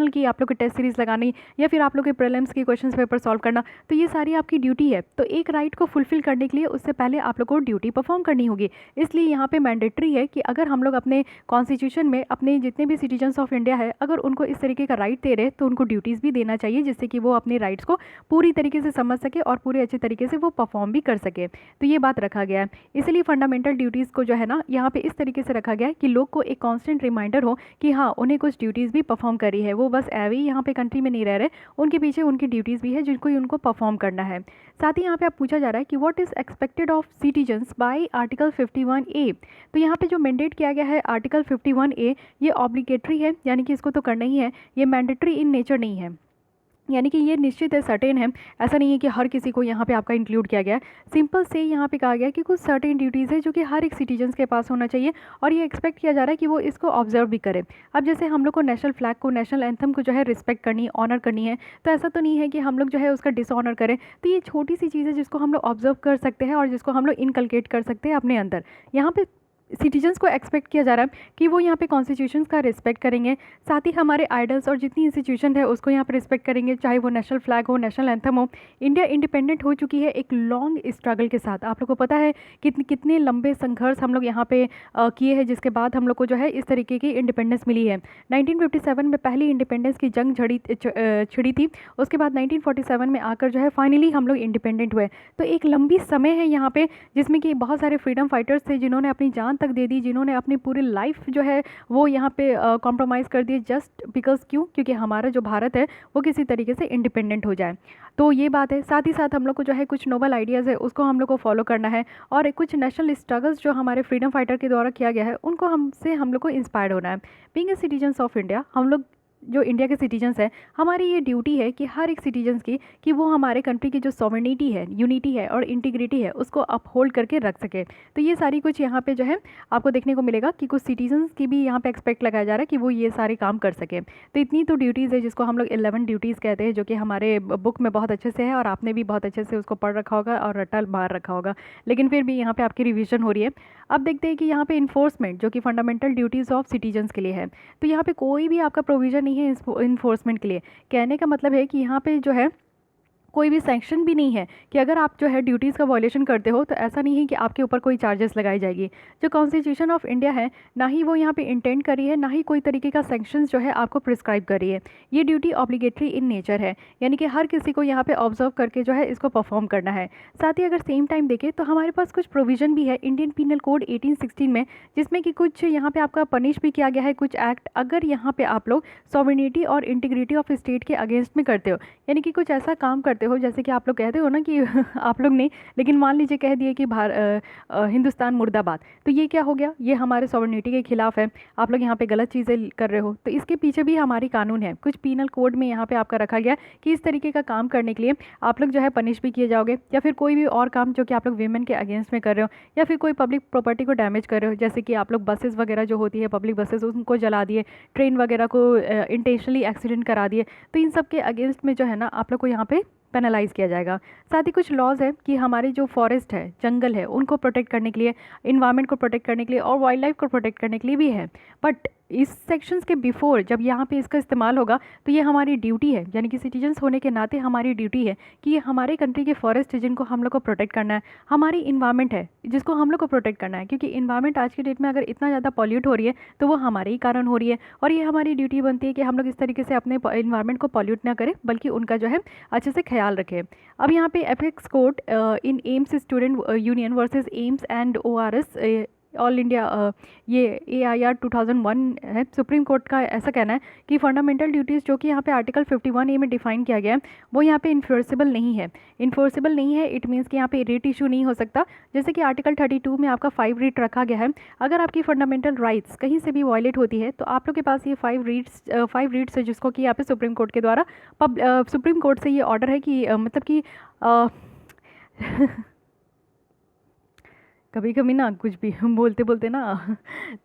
की आप लोग की टेस्ट सीरीज़ लगानी, या फिर आप लोग के प्रीलिम्स की क्वेश्चन पेपर सॉल्व करना। तो ये सारी आपकी ड्यूटी है। तो एक राइट को फुलफिल करने के लिए उससे पहले आप लोग को ड्यूटी परफॉर्म करनी होगी। इसलिए यहाँ पे मैंडेटरी है कि अगर हम लोग अपने कॉन्स्टिट्यूशन में अपने जितने भी सिटीजन्स ऑफ इंडिया है अगर उनको इस तरीके का राइट दे रहे तो उनको ड्यूटीज़ भी देना चाहिए, जिससे कि वो अपने राइट्स को पूरी तरीके से समझ सके और पूरे अच्छे तरीके से वो परफॉर्म भी कर सके। तो ये बात रखा गया है। इसलिए फंडामेंटल ड्यूटीज़ को जो है ना यहाँ पे इस तरीके से रखा गया है कि लोग को एक कॉन्स्टेंट रिमाइंडर हो कि हाँ उन्हें कुछ ड्यूटीज़ भी परफॉर्म करी है, वो बस एवे ही यहाँ पे कंट्री में नहीं रह रहे, उनके पीछे उनकी ड्यूटीज़ भी है जिनको उनको परफॉर्म करना है। साथ ही यहाँ पे आप पूछा जा रहा है कि what is expected of citizens bye article 51A। तो यहाँ पे जो मैंडेट किया गया है आर्टिकल 51A ये ऑब्लिगेटरी है, यानी कि इसको तो करना ही है, ये मैंडेटरी इन नेचर नहीं है। यानी कि ये निश्चित है, सर्टेन है। ऐसा नहीं है कि हर किसी को यहाँ पे आपका इंक्लूड किया गया है। सिंपल से यहाँ पे कहा गया है कि कुछ सर्टेन ड्यूटीज़ है जो कि हर एक सिटीजन्स के पास होना चाहिए और ये एक्सपेक्ट किया जा रहा है कि वो इसको ऑब्जर्व भी करे। अब जैसे हम लोग को नेशनल फ्लैग को, नेशनल एंथम को जो है रिस्पेक्ट करनी है, ऑनर करनी है, तो ऐसा तो नहीं है कि हम लोग जो है उसका डिसऑनर करें। तो ये छोटी सी चीज़ है जिसको हम लोग ऑब्जर्व कर सकते हैं और जिसको हम लोग इनकलकेट कर सकते हैं अपने अंदर। यहाँ पे सिटीजन्स को एक्सपेक्ट किया जा रहा है कि वो यहाँ पे कॉन्स्टिट्यूशन का रिस्पेक्ट करेंगे, साथ ही हमारे आइडल्स और जितनी इंस्टीट्यूशन है उसको यहाँ पे रिस्पेक्ट करेंगे, चाहे वो नेशनल फ्लैग हो, नेशनल एंथम हो। इंडिया इंडिपेंडेंट हो चुकी है एक लॉन्ग स्ट्रगल के साथ। आप लोग को पता है कितने लंबे संघर्ष हम लोग यहाँ पे किए हैं, जिसके बाद हम लोग को जो है इस तरीके की इंडिपेंडेंस मिली है। 1957 में पहली इंडिपेंडेंस की जंग छिड़ी थी, उसके बाद 1947 में आकर जो है फाइनली हम लोग इंडिपेंडेंट हुए। तो एक लंबी समय है यहाँ पे जिसमें कि बहुत सारे फ्रीडम फाइटर्स थे जिन्होंने अपनी जान तक दे दी, जिन्होंने अपनी पूरी लाइफ जो है वो यहाँ पे कॉम्प्रोमाइज़ कर दिए, जस्ट बिकॉज क्योंकि हमारा जो भारत है वो किसी तरीके से इंडिपेंडेंट हो जाए। तो ये बात है। साथ ही साथ हम लोग को जो है कुछ नोबल आइडियाज़ है उसको हम लोग को फॉलो करना है और कुछ नेशनल स्ट्रगल्स जो हमारे फ्रीडम फाइटर के द्वारा किया गया है उनको हम लोग को इंस्पायर्ड होना है। Being a citizens of India, हम लोग जो इंडिया के सिटीजन्स हैं, हमारी ये ड्यूटी है कि हर एक सिटीजन्स की कि वो हमारे कंट्री की जो सॉवरेनिटी है, यूनिटी है और इंटीग्रिटी है उसको अपहोल्ड करके रख सके। तो ये सारी कुछ यहाँ पे जो है आपको देखने को मिलेगा कि कुछ सिटीजन्स की भी यहाँ पे एक्सपेक्ट लगाया जा रहा है कि वो ये सारे काम कर सके। तो इतनी तो ड्यूटीज़ है जिसको हम लोग 11 ड्यूटीज़ कहते हैं, जो कि हमारे बुक में बहुत अच्छे से है और आपने भी बहुत अच्छे से उसको पढ़ रखा होगा और रटल मार रखा होगा, लेकिन फिर भी यहाँ पर आपकी रिविजन हो रही है। अब देखते हैं कि यहाँ पे इन्फोर्समेंट जो कि फंडामेंटल ड्यूटीज़ ऑफ सिटीजन्स के लिए है, तो यहाँ पे कोई भी आपका प्रोविज़न नहीं है इन्फोर्समेंट के लिए। कहने का मतलब है कि यहाँ पे जो है कोई भी सैंक्शन भी नहीं है कि अगर आप जो है ड्यूटीज़ का वॉयलेशन करते हो तो ऐसा नहीं है कि आपके ऊपर कोई चार्जेस लगाई जाएगी। जो कॉन्स्टिट्यूशन ऑफ इंडिया है ना ही वो यहाँ पे इंटेंड करी है, ना ही कोई तरीके का सैंक्शंस जो है आपको प्रिस्क्राइब करी है। ये ड्यूटी ऑब्लिगेटरी इन नेचर है, यानी कि हर किसी को यहाँ पे ऑब्जर्व करके जो है इसको परफॉर्म करना है। साथ ही अगर सेम टाइम देखें तो हमारे पास कुछ प्रोविज़न भी है इंडियन पीनल कोड 1816 में, जिसमें कि कुछ यहाँ पे आपका पनिश भी किया गया है कुछ एक्ट, अगर यहाँ पे आप लोग सॉवरेनिटी और इंटीग्रिटी ऑफ स्टेट के अगेंस्ट में करते हो, यानी कि कुछ ऐसा काम करते हो जैसे कि आप लोग कहते हो ना कि आप लोग नहीं, लेकिन मान लीजिए कह दिए कि हिंदुस्तान मुर्दाबाद, तो ये क्या हो गया, ये हमारे सॉवरेनिटी के खिलाफ है, आप लोग यहाँ पे गलत चीज़ें कर रहे हो। तो इसके पीछे भी हमारी कानून है, कुछ पीनल कोड में यहाँ पे आपका रखा गया कि इस तरीके का काम करने के लिए आप लोग जो है पनिश भी किए जाओगे, या फिर कोई भी और काम जो कि आप लोग वीमेन के अगेंस्ट में कर रहे हो, या फिर कोई पब्लिक प्रॉपर्टी को डैमेज कर रहे हो, जैसे कि आप लोग बसेस वगैरह जो होती है पब्लिक बसेस उनको जला दिए, ट्रेन वगैरह को इंटेंशनली एक्सीडेंट करा दिए, तो इन सब के अगेंस्ट में जो है ना आप लोग को यहाँ पे पेनलाइज़ किया जाएगा। साथ ही कुछ लॉज है कि हमारे जो फॉरेस्ट है, जंगल है, उनको प्रोटेक्ट करने के लिए, इन्वायरमेंट को प्रोटेक्ट करने के लिए और वाइल्ड लाइफ को प्रोटेक्ट करने के लिए भी है। बट इस सेक्शंस के बिफोर जब यहाँ पे इसका इस्तेमाल होगा तो ये हमारी ड्यूटी है, यानी कि सिटीजन्स होने के नाते हमारी ड्यूटी है कि ये हमारे कंट्री के फॉरेस्ट है जिनको हम लोग को प्रोटेक्ट करना है, हमारी इन्वायरमेंट है जिसको हम लोग को प्रोटेक्ट करना है, क्योंकि इन्वायरमेंट आज की डेट में अगर इतना ज़्यादा पॉल्यूट हो रही है तो वो हमारे ही कारण हो रही है, और ये हमारी ड्यूटी बनती है कि हम लोग इस तरीके से अपने इन्वायरमेंट को पॉल्यूट ना करें बल्कि उनका जो है अच्छे से ख्याल रखें। अब यहाँ पे apex court in AIIMS student union versus AIIMS and ORS all India, ये AIR 2001 है। सुप्रीम कोर्ट का ऐसा कहना है कि फंडामेंटल ड्यूटीज़ जो कि यहाँ पे आर्टिकल 51A में डिफाइन किया गया है वो यहाँ पे इन्फोर्सेबल नहीं है। इन्फोर्सेबल नहीं है इट मीन्स कि यहाँ पे रेट इशू नहीं हो सकता, जैसे कि आर्टिकल 32 में आपका 5 रीट रखा गया है। अगर आपकी फंडामेंटल राइट्स कहीं से भी वायलेट होती है तो आप लोग के पास ये 5 रीट्स है, जिसको कि यहाँ पे सुप्रीम कोर्ट के द्वारा सुप्रीम कोर्ट से ये ऑर्डर है कि मतलब कि कभी कभी ना कुछ भी बोलते बोलते ना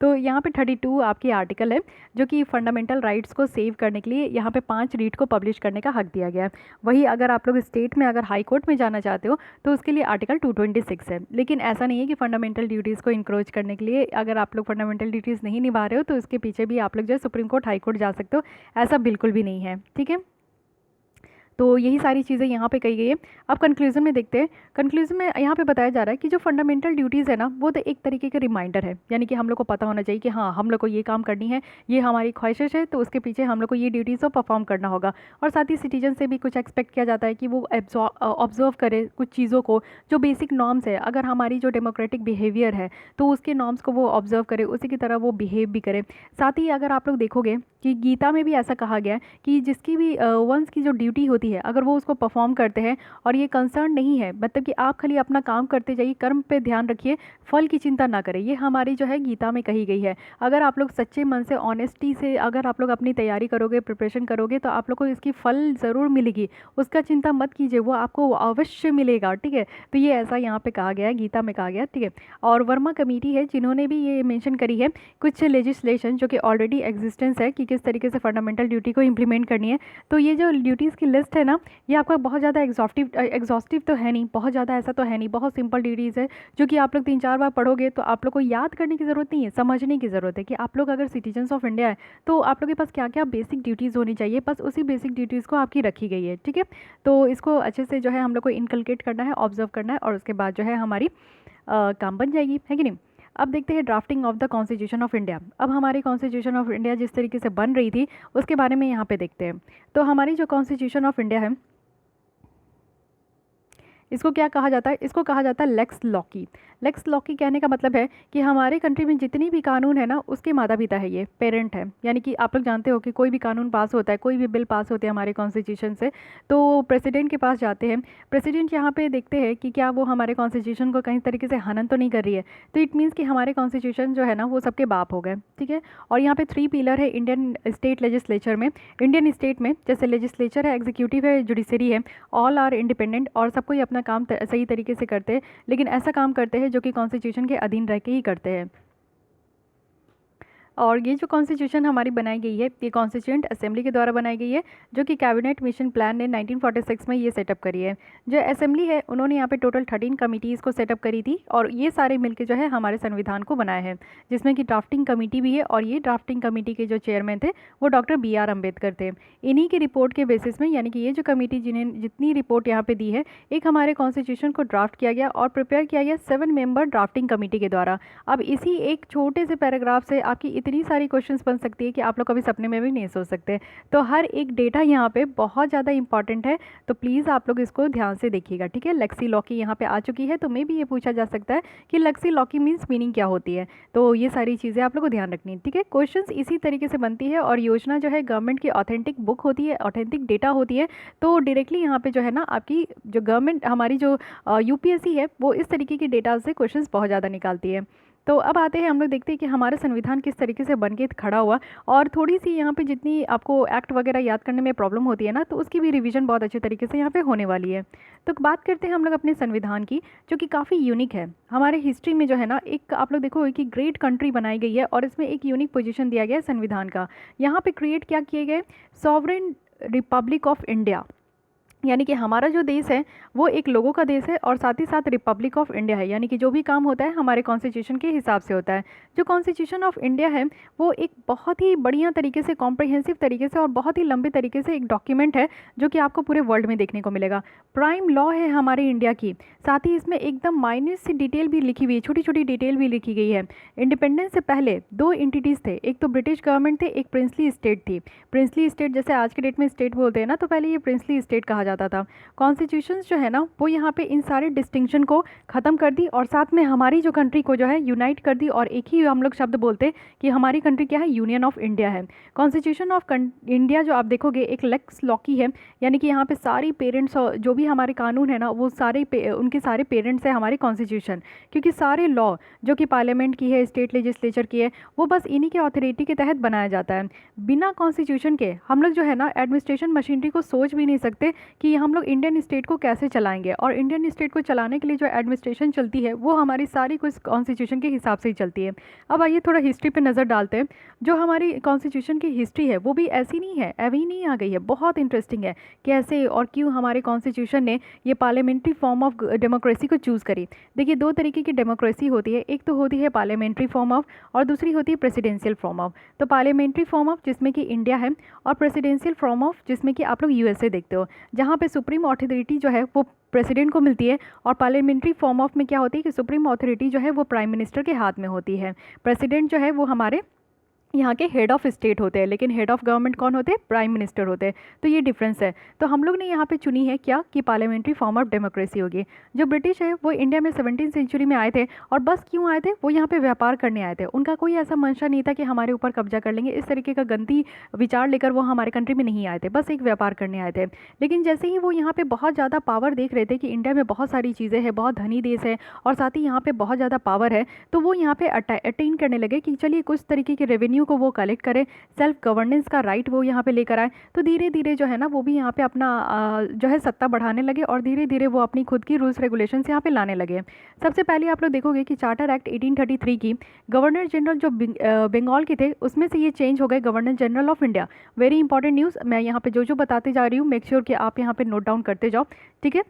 तो यहाँ पे 32 आपकी आर्टिकल है जो कि फंडामेंटल राइट्स को सेव करने के लिए यहाँ पे 5 रीट को पब्लिश करने का हक दिया गया है। वही अगर आप लोग स्टेट में अगर हाई कोर्ट में जाना चाहते हो तो उसके लिए आर्टिकल 226 है। लेकिन ऐसा नहीं है कि फंडामेंटल ड्यूटीज़ को इंक्रोच करने के लिए अगर आप लोग फंडामेंटल ड्यूटीज़ नहीं निभा रहे हो तो उसके पीछे भी आप लोग जो है सुप्रीम कोर्ट हाई कोर्ट जा सकते हो, ऐसा बिल्कुल भी नहीं है। ठीक है, तो यही सारी चीज़ें यहाँ पे कही गई है। अब कंक्लूजन में देखते हैं। कंक्लूजन में यहाँ पे बताया जा रहा है कि जो फंडामेंटल ड्यूटीज़ है ना वो तो एक तरीके का रिमाइंडर है, यानी कि हम लोग को पता होना चाहिए कि हाँ हम लोग को ये काम करनी है, ये हमारी ख्वाहिश है, तो उसके पीछे हम लोग को ये ड्यूटीज़ को परफॉर्म करना होगा। और साथ ही सिटीजन से भी कुछ एक्सपेक्ट किया जाता है कि वो ऑब्जर्व करे कुछ चीज़ों को, जो बेसिक नॉर्म्स है, अगर हमारी जो डेमोक्रेटिक बिहेवियर है तो उसके नॉर्म्स को वो ऑब्जर्व करे, उसी की तरह वो बिहेव भी करे। साथ ही अगर आप लोग देखोगे कि गीता में भी ऐसा कहा गया है कि जिसकी भी वंश की जो ड्यूटी होती मिलती है अगर वो उसको परफॉर्म करते हैं और ये कंसर्न नहीं है, मतलब कि आप खाली अपना काम करते जाइए, कर्म पे ध्यान रखिए, फल की चिंता ना करें। ये हमारी जो है गीता में कही गई है। अगर आप लोग सच्चे मन से, ऑनेस्टी से अगर आप लोग अपनी तैयारी करोगे, प्रिपरेशन करोगे, तो आप लोग को इसकी फल ज़रूर मिलेगी, उसका चिंता मत कीजिए, वो आपको अवश्य मिलेगा। ठीक है, तो ये ऐसा यहाँ पे कहा गया है, गीता में कहा गया है। ठीक है, और वर्मा कमेटी है जिन्होंने भी ये मेंशन करी है कुछ लेजिस्लेशन जो कि ऑलरेडी एग्जिस्टेंस है कि किस तरीके से फंडामेंटल ड्यूटी को इंप्लीमेंट करनी है। तो ये जो ड्यूटीज़ की लिस्ट है ना, ये आपका बहुत ज़्यादा एग्जॉस्टिव तो है नहीं, बहुत ज़्यादा ऐसा तो है नहीं, बहुत सिंपल ड्यूटीज़ है जो कि आप लोग 3-4 बार पढ़ोगे तो आप लोग को याद करने की ज़रूरत नहीं है, समझने की ज़रूरत है कि आप लोग अगर सिटीजन्स ऑफ इंडिया है तो आप लोग के पास क्या क्या बेसिक ड्यूटीज़ होनी चाहिए, बस उसी बेसिक ड्यूटीज़ को आपकी रखी गई है। ठीक है, तो इसको अच्छे से जो है हम लोग को इनकलकेट करना है, ऑब्जर्व करना है, और उसके बाद जो है हमारी काम बन जाएगी, है कि नहीं। अब देखते हैं drafting of the constitution of India. अब हमारी कॉन्स्टिट्यूशन ऑफ इंडिया जिस तरीके से बन रही थी उसके बारे में यहाँ पे देखते हैं। तो हमारी जो कॉन्स्टिट्यूशन ऑफ इंडिया है इसको क्या कहा जाता है, इसको कहा जाता है लेक्स लॉकी। लेक्स लॉकी कहने का मतलब है कि हमारे कंट्री में जितनी भी कानून है ना उसके माता पिता है, ये पेरेंट है। यानी कि आप लोग जानते हो कि कोई भी कानून पास होता है, कोई भी बिल पास होते हैं हमारे कॉन्स्टिट्यूशन से, तो प्रेसिडेंट के पास जाते हैं। प्रेसिडेंट यहाँ पे देखते हैं कि क्या वो हमारे कॉन्स्टिट्यूशन को कहीं तरीके से हनन तो नहीं कर रही है। तो इट मीन्स कि हमारे कॉन्स्टिट्यूशन जो है ना वो सबके बाप हो गए। ठीक है, और यहाँ पे 3 पिलर है इंडियन स्टेट लेजिस्लेचर में। इंडियन स्टेट में जैसे लेजिस्लेचर है, एग्जीक्यूटिव है, जुडिशरी है, ऑल आर इंडिपेंडेंट और सबको ही अपना काम सही तरीके से करते हैं, लेकिन ऐसा काम करते हैं जो कि कॉन्स्टिट्यूशन के अधीन रह के ही करते हैं। और ये जो कॉन्स्टिट्यूशन हमारी बनाई गई है ये कॉन्स्टिट्यूएंट असेंबली के द्वारा बनाई गई है, जो कि कैबिनेट मिशन प्लान ने 1946 में ये सेटअप करी है। जो असेंबली है उन्होंने यहाँ पे टोटल 13 कमिटीज़ को सेटअप करी थी और ये सारे मिलके जो है हमारे संविधान को बनाए हैं, जिसमें कि ड्राफ्टिंग कमेटी भी है। और ये ड्राफ्टिंग कमेटी के जो चेयरमैन थे वो डॉक्टर BR अम्बेडकर थे। इन्हीं की रिपोर्ट के बेसिस में, यानी कि ये जो कमेटी जिन्हें जितनी रिपोर्ट यहाँ पे दी है, एक हमारे कॉन्स्टिट्यूशन को ड्राफ्ट किया गया और प्रिपेयर किया गया 7 मेंबर ड्राफ्टिंग कमेटी के द्वारा। अब इसी एक छोटे से पैराग्राफ से आपकी इतनी सारी क्वेश्चंस बन सकती है कि आप लोग कभी सपने में भी नहीं सोच सकते। तो हर एक डेटा यहाँ पे बहुत ज़्यादा इंपॉर्टेंट है, तो प्लीज़ आप लोग इसको ध्यान से देखिएगा। ठीक है, लेक्सी लॉकी यहाँ पे आ चुकी है, तो मे भी ये पूछा जा सकता है कि लेक्सी लॉकी मीन्स मीनिंग क्या होती है। तो ये सारी चीज़ें आप लोग को ध्यान रखनी है। ठीक है, क्वेश्चंस इसी तरीके से बनती है और योजना जो है गवर्नमेंट की ऑथेंटिक बुक होती है, ऑथेंटिक डेटा होती है। तो डायरेक्टली यहाँ पे जो है ना आपकी जो गवर्नमेंट हमारी जो UPSC है वो इस तरीके की डेटा से क्वेश्चंस बहुत ज़्यादा निकालती है। तो अब आते हैं हम लोग देखते हैं कि हमारा संविधान किस तरीके से बन के खड़ा हुआ, और थोड़ी सी यहाँ पे जितनी आपको एक्ट वगैरह याद करने में प्रॉब्लम होती है ना, तो उसकी भी रिवीजन बहुत अच्छे तरीके से यहाँ पे होने वाली है। तो बात करते हैं हम लोग अपने संविधान की, जो कि काफ़ी यूनिक है हमारे हिस्ट्री में। जो है ना एक आप लोग देखो कि ग्रेट कंट्री बनाई गई है और इसमें एक यूनिक पोजिशन दिया गया है संविधान का। यहाँ पर क्रिएट क्या किए गए, सॉवरेन रिपब्लिक ऑफ इंडिया, यानी कि हमारा जो देश है वो एक लोगों का देश है और साथ ही साथ रिपब्लिक ऑफ इंडिया है, यानी कि जो भी काम होता है हमारे कॉन्स्टिट्यूशन के हिसाब से होता है। जो कॉन्स्टिट्यूशन ऑफ इंडिया है वो एक बहुत ही बढ़िया तरीके से, कॉम्प्रिहेंसिव तरीके से और बहुत ही लंबे तरीके से एक डॉक्यूमेंट है जो कि आपको पूरे वर्ल्ड में देखने को मिलेगा। प्राइम लॉ है हमारे इंडिया की, साथ ही इसमें एकदम माइन्यूट सी डिटेल भी लिखी हुई है, छोटी छोटी डिटेल भी लिखी गई है। इंडिपेंडेंस से पहले 2 एंटिटीज़ थे, एक तो ब्रिटिश गवर्नमेंट थे, एक प्रिंसली स्टेट थी। प्रिंसली स्टेट जैसे आज के डेट में स्टेट बोलते हैं ना, तो पहले ये प्रिंसली स्टेट कहा जाता था। कॉन्स्टिट्यूशन जो है ना वो यहाँ पे इन सारे डिस्टिंक्शन को ख़त्म कर दी और साथ में हमारी जो कंट्री को जो है यूनाइट कर दी, और एक ही हम लोग शब्द बोलते कि हमारी कंट्री क्या है, यूनियन ऑफ इंडिया है। कॉन्स्टिट्यूशन ऑफ इंडिया जो आप देखोगे एक लेक्स लॉकी है, यानी कि यहाँ पे सारी पेरेंट्स जो भी हमारे कानून है ना वो सारे उनके सारे पेरेंट्स है हमारे कॉन्स्टिट्यूशन, क्योंकि सारे लॉ जो कि पार्लियामेंट की है, स्टेट लेजिस्लेचर की है, वो बस इन्हीं के अथॉरिटी के तहत बनाया जाता है। बिना कॉन्स्टिट्यूशन के हम लोग जो है ना एडमिनिस्ट्रेशन मशीनरी को सोच भी नहीं सकते कि हम लोग इंडियन स्टेट को कैसे चलाएंगे। और इंडियन स्टेट को चलाने के लिए जो एडमिनिस्ट्रेशन चलती है वो हमारी सारी कुछ कॉन्स्टिट्यूशन के हिसाब से ही चलती है। अब आइए थोड़ा हिस्ट्री पे नज़र डालते हैं। जो हमारी कॉन्स्टिट्यूशन की हिस्ट्री है वो भी ऐसी नहीं है, अभी नहीं आ गई है, बहुत इंटरेस्टिंग है कैसे और क्यों हमारे कॉन्स्टिट्यूशन ने ये पार्लियामेंट्री फॉर्म ऑफ डेमोक्रेसी को चूज़ करी। देखिए 2 तरीके की डेमोक्रेसी होती है, एक तो होती है पार्लियामेंट्री फॉर्म ऑफ और दूसरी होती है प्रेसिडेंशियल फॉर्म ऑफ। तो पार्लियामेंट्री फॉर्म ऑफ जिसमें कि इंडिया है, और प्रेसिडेंशियल फॉर्म ऑफ जिसमें कि आप लोग USA देखते हो, जहाँ पे सुप्रीम अथॉरिटी जो है वो प्रेसिडेंट को मिलती है। और पार्लियामेंट्री फॉर्म ऑफ में क्या होती है कि सुप्रीम अथॉरिटी जो है वो प्राइम मिनिस्टर के हाथ में होती है। प्रेसिडेंट जो है वो हमारे यहाँ के हेड ऑफ स्टेट होते हैं, लेकिन हेड ऑफ गवर्नमेंट कौन होते हैं? प्राइम मिनिस्टर होते हैं। तो ये डिफरेंस है। तो हम लोग ने यहाँ पे चुनी है क्या कि पार्लियामेंट्री फॉर्म ऑफ डेमोक्रेसी होगी। जो ब्रिटिश है वो इंडिया में 17वीं सेंचुरी में आए थे, और बस क्यों आए थे? वो यहाँ पे व्यापार करने आए थे। उनका कोई ऐसा मंशा नहीं था कि हमारे ऊपर कब्जा कर लेंगे, इस तरीके का गंदी विचार लेकर वो हमारे कंट्री में नहीं आए थे, बस एक व्यापार करने आए थे। लेकिन जैसे ही वो यहाँ पे बहुत ज़्यादा पावर देख रहे थे कि इंडिया में बहुत सारी चीज़ें हैं, बहुत धनी देश है और साथ ही यहाँ पे बहुत ज़्यादा पावर है, तो वो यहाँ पे अटेन करने लगे कि चलिए कुछ तरीके के रेवेन्यू को वो कलेक्ट करें, सेल्फ गवर्नेंस का राइट वो यहाँ पे लेकर आए। तो धीरे धीरे जो है ना वो भी यहाँ पे अपना जो है सत्ता बढ़ाने लगे, और धीरे धीरे वो अपनी खुद की रूल्स रेगुलेशंस यहाँ पे लाने लगे। सबसे पहले आप लोग देखोगे कि चार्टर एक्ट 1833 की गवर्नर जनरल जो बंगाल के थे उसमें से ये चेंज हो गए governor general of India. Very important news, मैं यहाँ पे जो बताते जा रही हूँ मेक श्योर कि आप यहाँ पे नोट डाउन करते जाओ, ठीक है।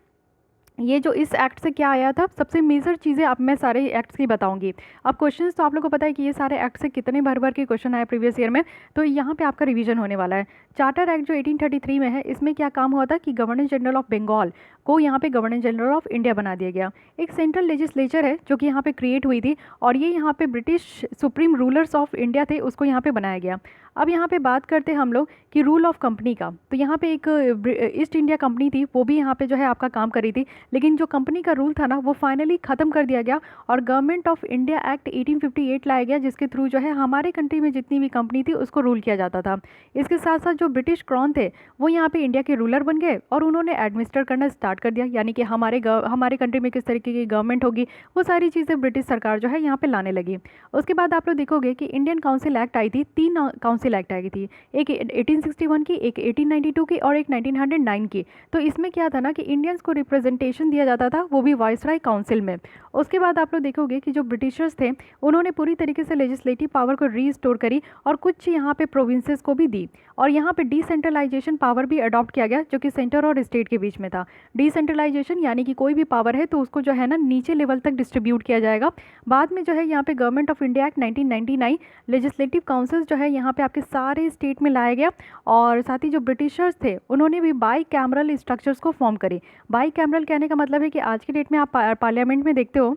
ये जो इस एक्ट से क्या आया था, सबसे मेजर चीज़ें अब मैं सारे एक्ट्स की बताऊंगी। अब क्वेश्चंस तो आप लोगों को पता है कि ये सारे एक्ट से कितने भर भर के क्वेश्चन आए प्रीवियस ईयर में, तो यहाँ पे आपका रिवीजन होने वाला है। चार्टर एक्ट जो 1833 में है, इसमें क्या काम हुआ था कि गवर्नर जनरल ऑफ बंगाल को यहाँ पे गवर्नर जनरल ऑफ इंडिया बना दिया गया। एक सेंट्रल लेजिस्लेचर है जो कि यहाँ पे क्रिएट हुई थी, और ये यहाँ पे British supreme rulers of India थे, उसको यहाँ पे बनाया गया। अब यहाँ पे बात करते हैं हम लोग कि रूल ऑफ कंपनी का। तो यहाँ पे एक ईस्ट इंडिया कंपनी थी, वो भी यहाँ पे जो है आपका काम कर रही थी, लेकिन जो कंपनी का रूल था ना वो फाइनली ख़त्म कर दिया गया, और गवर्नमेंट ऑफ इंडिया एक्ट 1858 लाया गया, जिसके थ्रू जो है हमारे कंट्री में जितनी भी कंपनी थी उसको रूल किया जाता था। इसके साथ साथ जो ब्रिटिश क्राउन थे वो यहाँ पे इंडिया के रूलर बन गए, और उन्होंने एडमिनिस्टर करना स्टार्ट कर दिया, यानी कि हमारे कंट्री में किस तरीके की गवर्नमेंट होगी वो सारी चीज़ें ब्रिटिश सरकार जो है यहाँ पे लाने लगी। उसके बाद आप लोग देखोगे कि इंडियन काउंसिल एक्ट आई थी, 3 काउंसिल एक्ट आई थी, एक 1861 की, एक 1892 की, और एक 1909 की। तो इसमें क्या था ना कि इंडियंस को रिप्रेजेंटेशन दिया जाता था, वो भी वाइसराय काउंसिल में। उसके बाद आप लोग देखोगे कि जो ब्रिटिशर्स थे उन्होंने पूरी तरीके से लेजिस्लेटिव पावर को रीस्टोर करी, और कुछ यहाँ पे प्रोविंसेस को भी दी, और यहाँ पे डिसेंट्रलाइजेशन पावर भी अडॉप्ट किया गया, जो कि सेंटर और स्टेट के बीच में था। डिसेंट्रलाइजेशन यानी कि कोई भी पावर है तो उसको जो है ना नीचे लेवल तक डिस्ट्रीब्यूट किया जाएगा। बाद में जो है यहाँ पे government of India act 1999 legislative council जो है यहाँ पे आपके सारे स्टेट में लाया गया, और साथ ही जो ब्रिटिशर्स थे उन्होंने भी बाई कैमरल स्ट्रक्चर्स को फॉर्म करे। बाई कैमरल कहने का मतलब है कि आज के डेट में आप पार्लियामेंट में देखते हो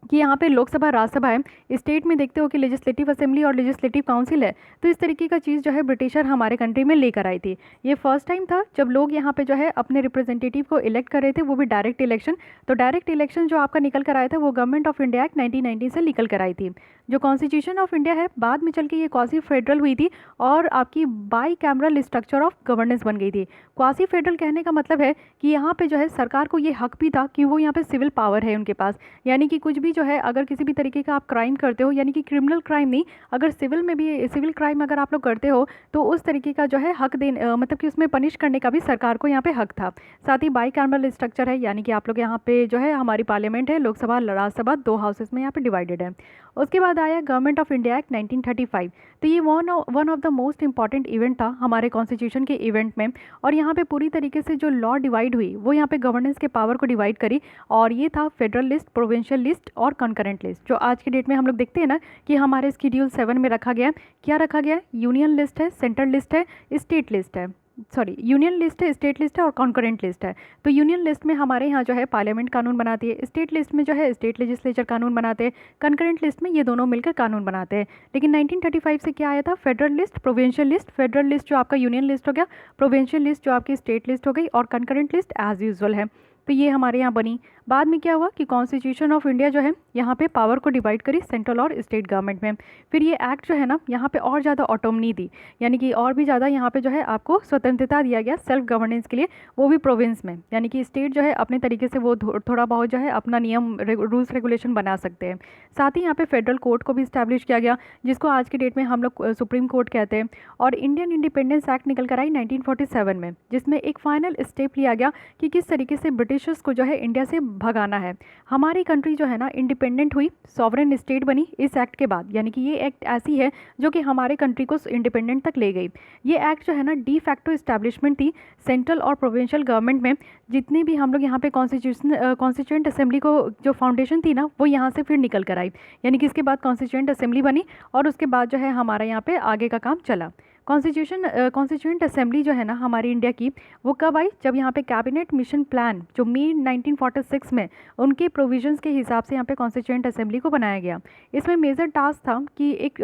कि यहाँ पे लोकसभा राज्यसभा है, स्टेट में देखते हो कि लेजिस्लेटिव असेंबली और लेजिस्लेटिव काउंसिल है। तो इस तरीके का चीज़ जो है ब्रिटिशर हमारे कंट्री में लेकर आई थी। ये फर्स्ट टाइम था जब लोग यहाँ पे जो है अपने रिप्रेजेंटेटिव को इलेक्ट कर रहे थे, वो भी डायरेक्ट इलेक्शन। तो डायरेक्ट इलेक्शन जो आपका निकल कर आया था वो गवर्नमेंट ऑफ इंडिया एक्ट 1990 से निकल कर आई थी। जो कॉन्स्टिट्यूशन ऑफ इंडिया है बाद में चल के ये क्वासी फेडरल हुई थी, और आपकी by cameral structure of governance बन गई थी। क्वासी फेडरल कहने का मतलब है कि यहाँ पे जो है सरकार को ये हक भी था कि वो यहाँ पे सिविल पावर है उनके पास, यानी कि कुछ भी जो है अगर किसी भी तरीके का आप क्राइम करते हो, यानी कि क्रिमिनल क्राइम नहीं, अगर सिविल में भी सिविल क्राइम अगर आप लोग करते हो तो उस तरीके का जो है हक मतलब कि उसमें पनिश करने का भी सरकार को यहाँ पे हक था। साथ ही बाई कैमरल स्ट्रक्चर है, यानी कि आप लोग यहाँ पे जो है हमारी पार्लियामेंट है, लोकसभा राज्यसभा 2 हाउसेस में यहाँ पे डिवाइडेड है। उसके बाद आया गवर्नमेंट ऑफ इंडिया एक्ट 1935। तो ये one of the most important event था हमारे कॉन्स्टिट्यूशन के इवेंट में, और यहाँ पे पूरी तरीके से जो लॉ डिवाइड हुई वो यहाँ पे गवर्नेंस के पावर को डिवाइड करी, और ये था फेडरल लिस्ट, प्रोविंशियल लिस्ट और कंकरेंट लिस्ट। जो आज के डेट में हम लोग देखते हैं ना कि हमारे शेड्यूल 7 में रखा गया, क्या रखा गया? यूनियन लिस्ट है, सेंट्रल लिस्ट है, स्टेट लिस्ट है, सॉरी यूनियन लिस्ट है, स्टेट लिस्ट है और कॉन्करेंट लिस्ट है। तो यूनियन लिस्ट में हमारे यहाँ जो है पार्लियामेंट कानून बनाती है, स्टेट लिस्ट में जो है स्टेट लेजिस्लेचर कानून बनाते हैं, कॉन्करेंट लिस्ट में ये दोनों मिलकर कानून बनाते हैं। लेकिन 1935 से क्या आया था? Federal list, provincial list. Federal list जो आपका यूनियन लिस्ट हो गया, प्रोविंशियल लिस्ट जो आपकी स्टेट लिस्ट हो गई, और कॉन्करेंट लिस्ट एज यूजुअल है। तो ये हमारे यहाँ बनी। बाद में क्या हुआ कि कॉन्स्टिट्यूशन ऑफ इंडिया जो है यहाँ पे पावर को डिवाइड करी सेंट्रल और स्टेट गवर्नमेंट में। फिर ये एक्ट जो है ना यहाँ पे और ज़्यादा ऑटोमनी दी, यानी कि और भी ज़्यादा यहाँ पे जो है आपको स्वतंत्रता दिया गया सेल्फ गवर्नेंस के लिए, वो भी प्रोविंस में, यानी कि स्टेट जो है अपने तरीके से वो थोड़ा बहुत जो है अपना नियम रूल्स रेगुलेशन बना सकते हैं। साथ ही यहाँ पे फेडरल कोर्ट को भी इस्टेब्लिश किया गया, जिसको आज की डेट में हम लोग सुप्रीम कोर्ट कहते हैं। और इंडियन इंडिपेंडेंस एक्ट निकल कर आई 1947 में, जिसमें एक फाइनल स्टेप लिया गया कि किस तरीके से ब्रिटिशर्स को जो है इंडिया से भगाना है। हमारी कंट्री जो है ना इंडिपेंडेंट हुई, सॉवरेन स्टेट बनी इस एक्ट के बाद, यानी कि ये एक्ट ऐसी है जो कि हमारे कंट्री को इंडिपेंडेंट तक ले गई। ये एक्ट जो है ना डी फैक्टो इस्टेब्लिशमेंट थी सेंट्रल और प्रोविंशियल गवर्नमेंट में। जितने भी हम लोग यहाँ पे कॉन्स्टिट्यूएंट असेंबली को जो फाउंडेशन थी ना वो यहाँ से फिर निकल कर आई, यानी कि इसके बाद कॉन्स्टिट्यूएंट असेंबली बनी, और उसके बाद जो है हमारा यहाँ पे आगे का काम चला। कॉन्स्टिट्यूएंट असेंबली जो है ना हमारी इंडिया की, वो कब आई? जब यहाँ पे कैबिनेट मिशन प्लान जो मई 1946 में उनके प्रोविजंस के हिसाब से यहाँ पे कॉन्स्टिट्यूएंट असेंबली को बनाया गया। इसमें मेजर टास्क था कि एक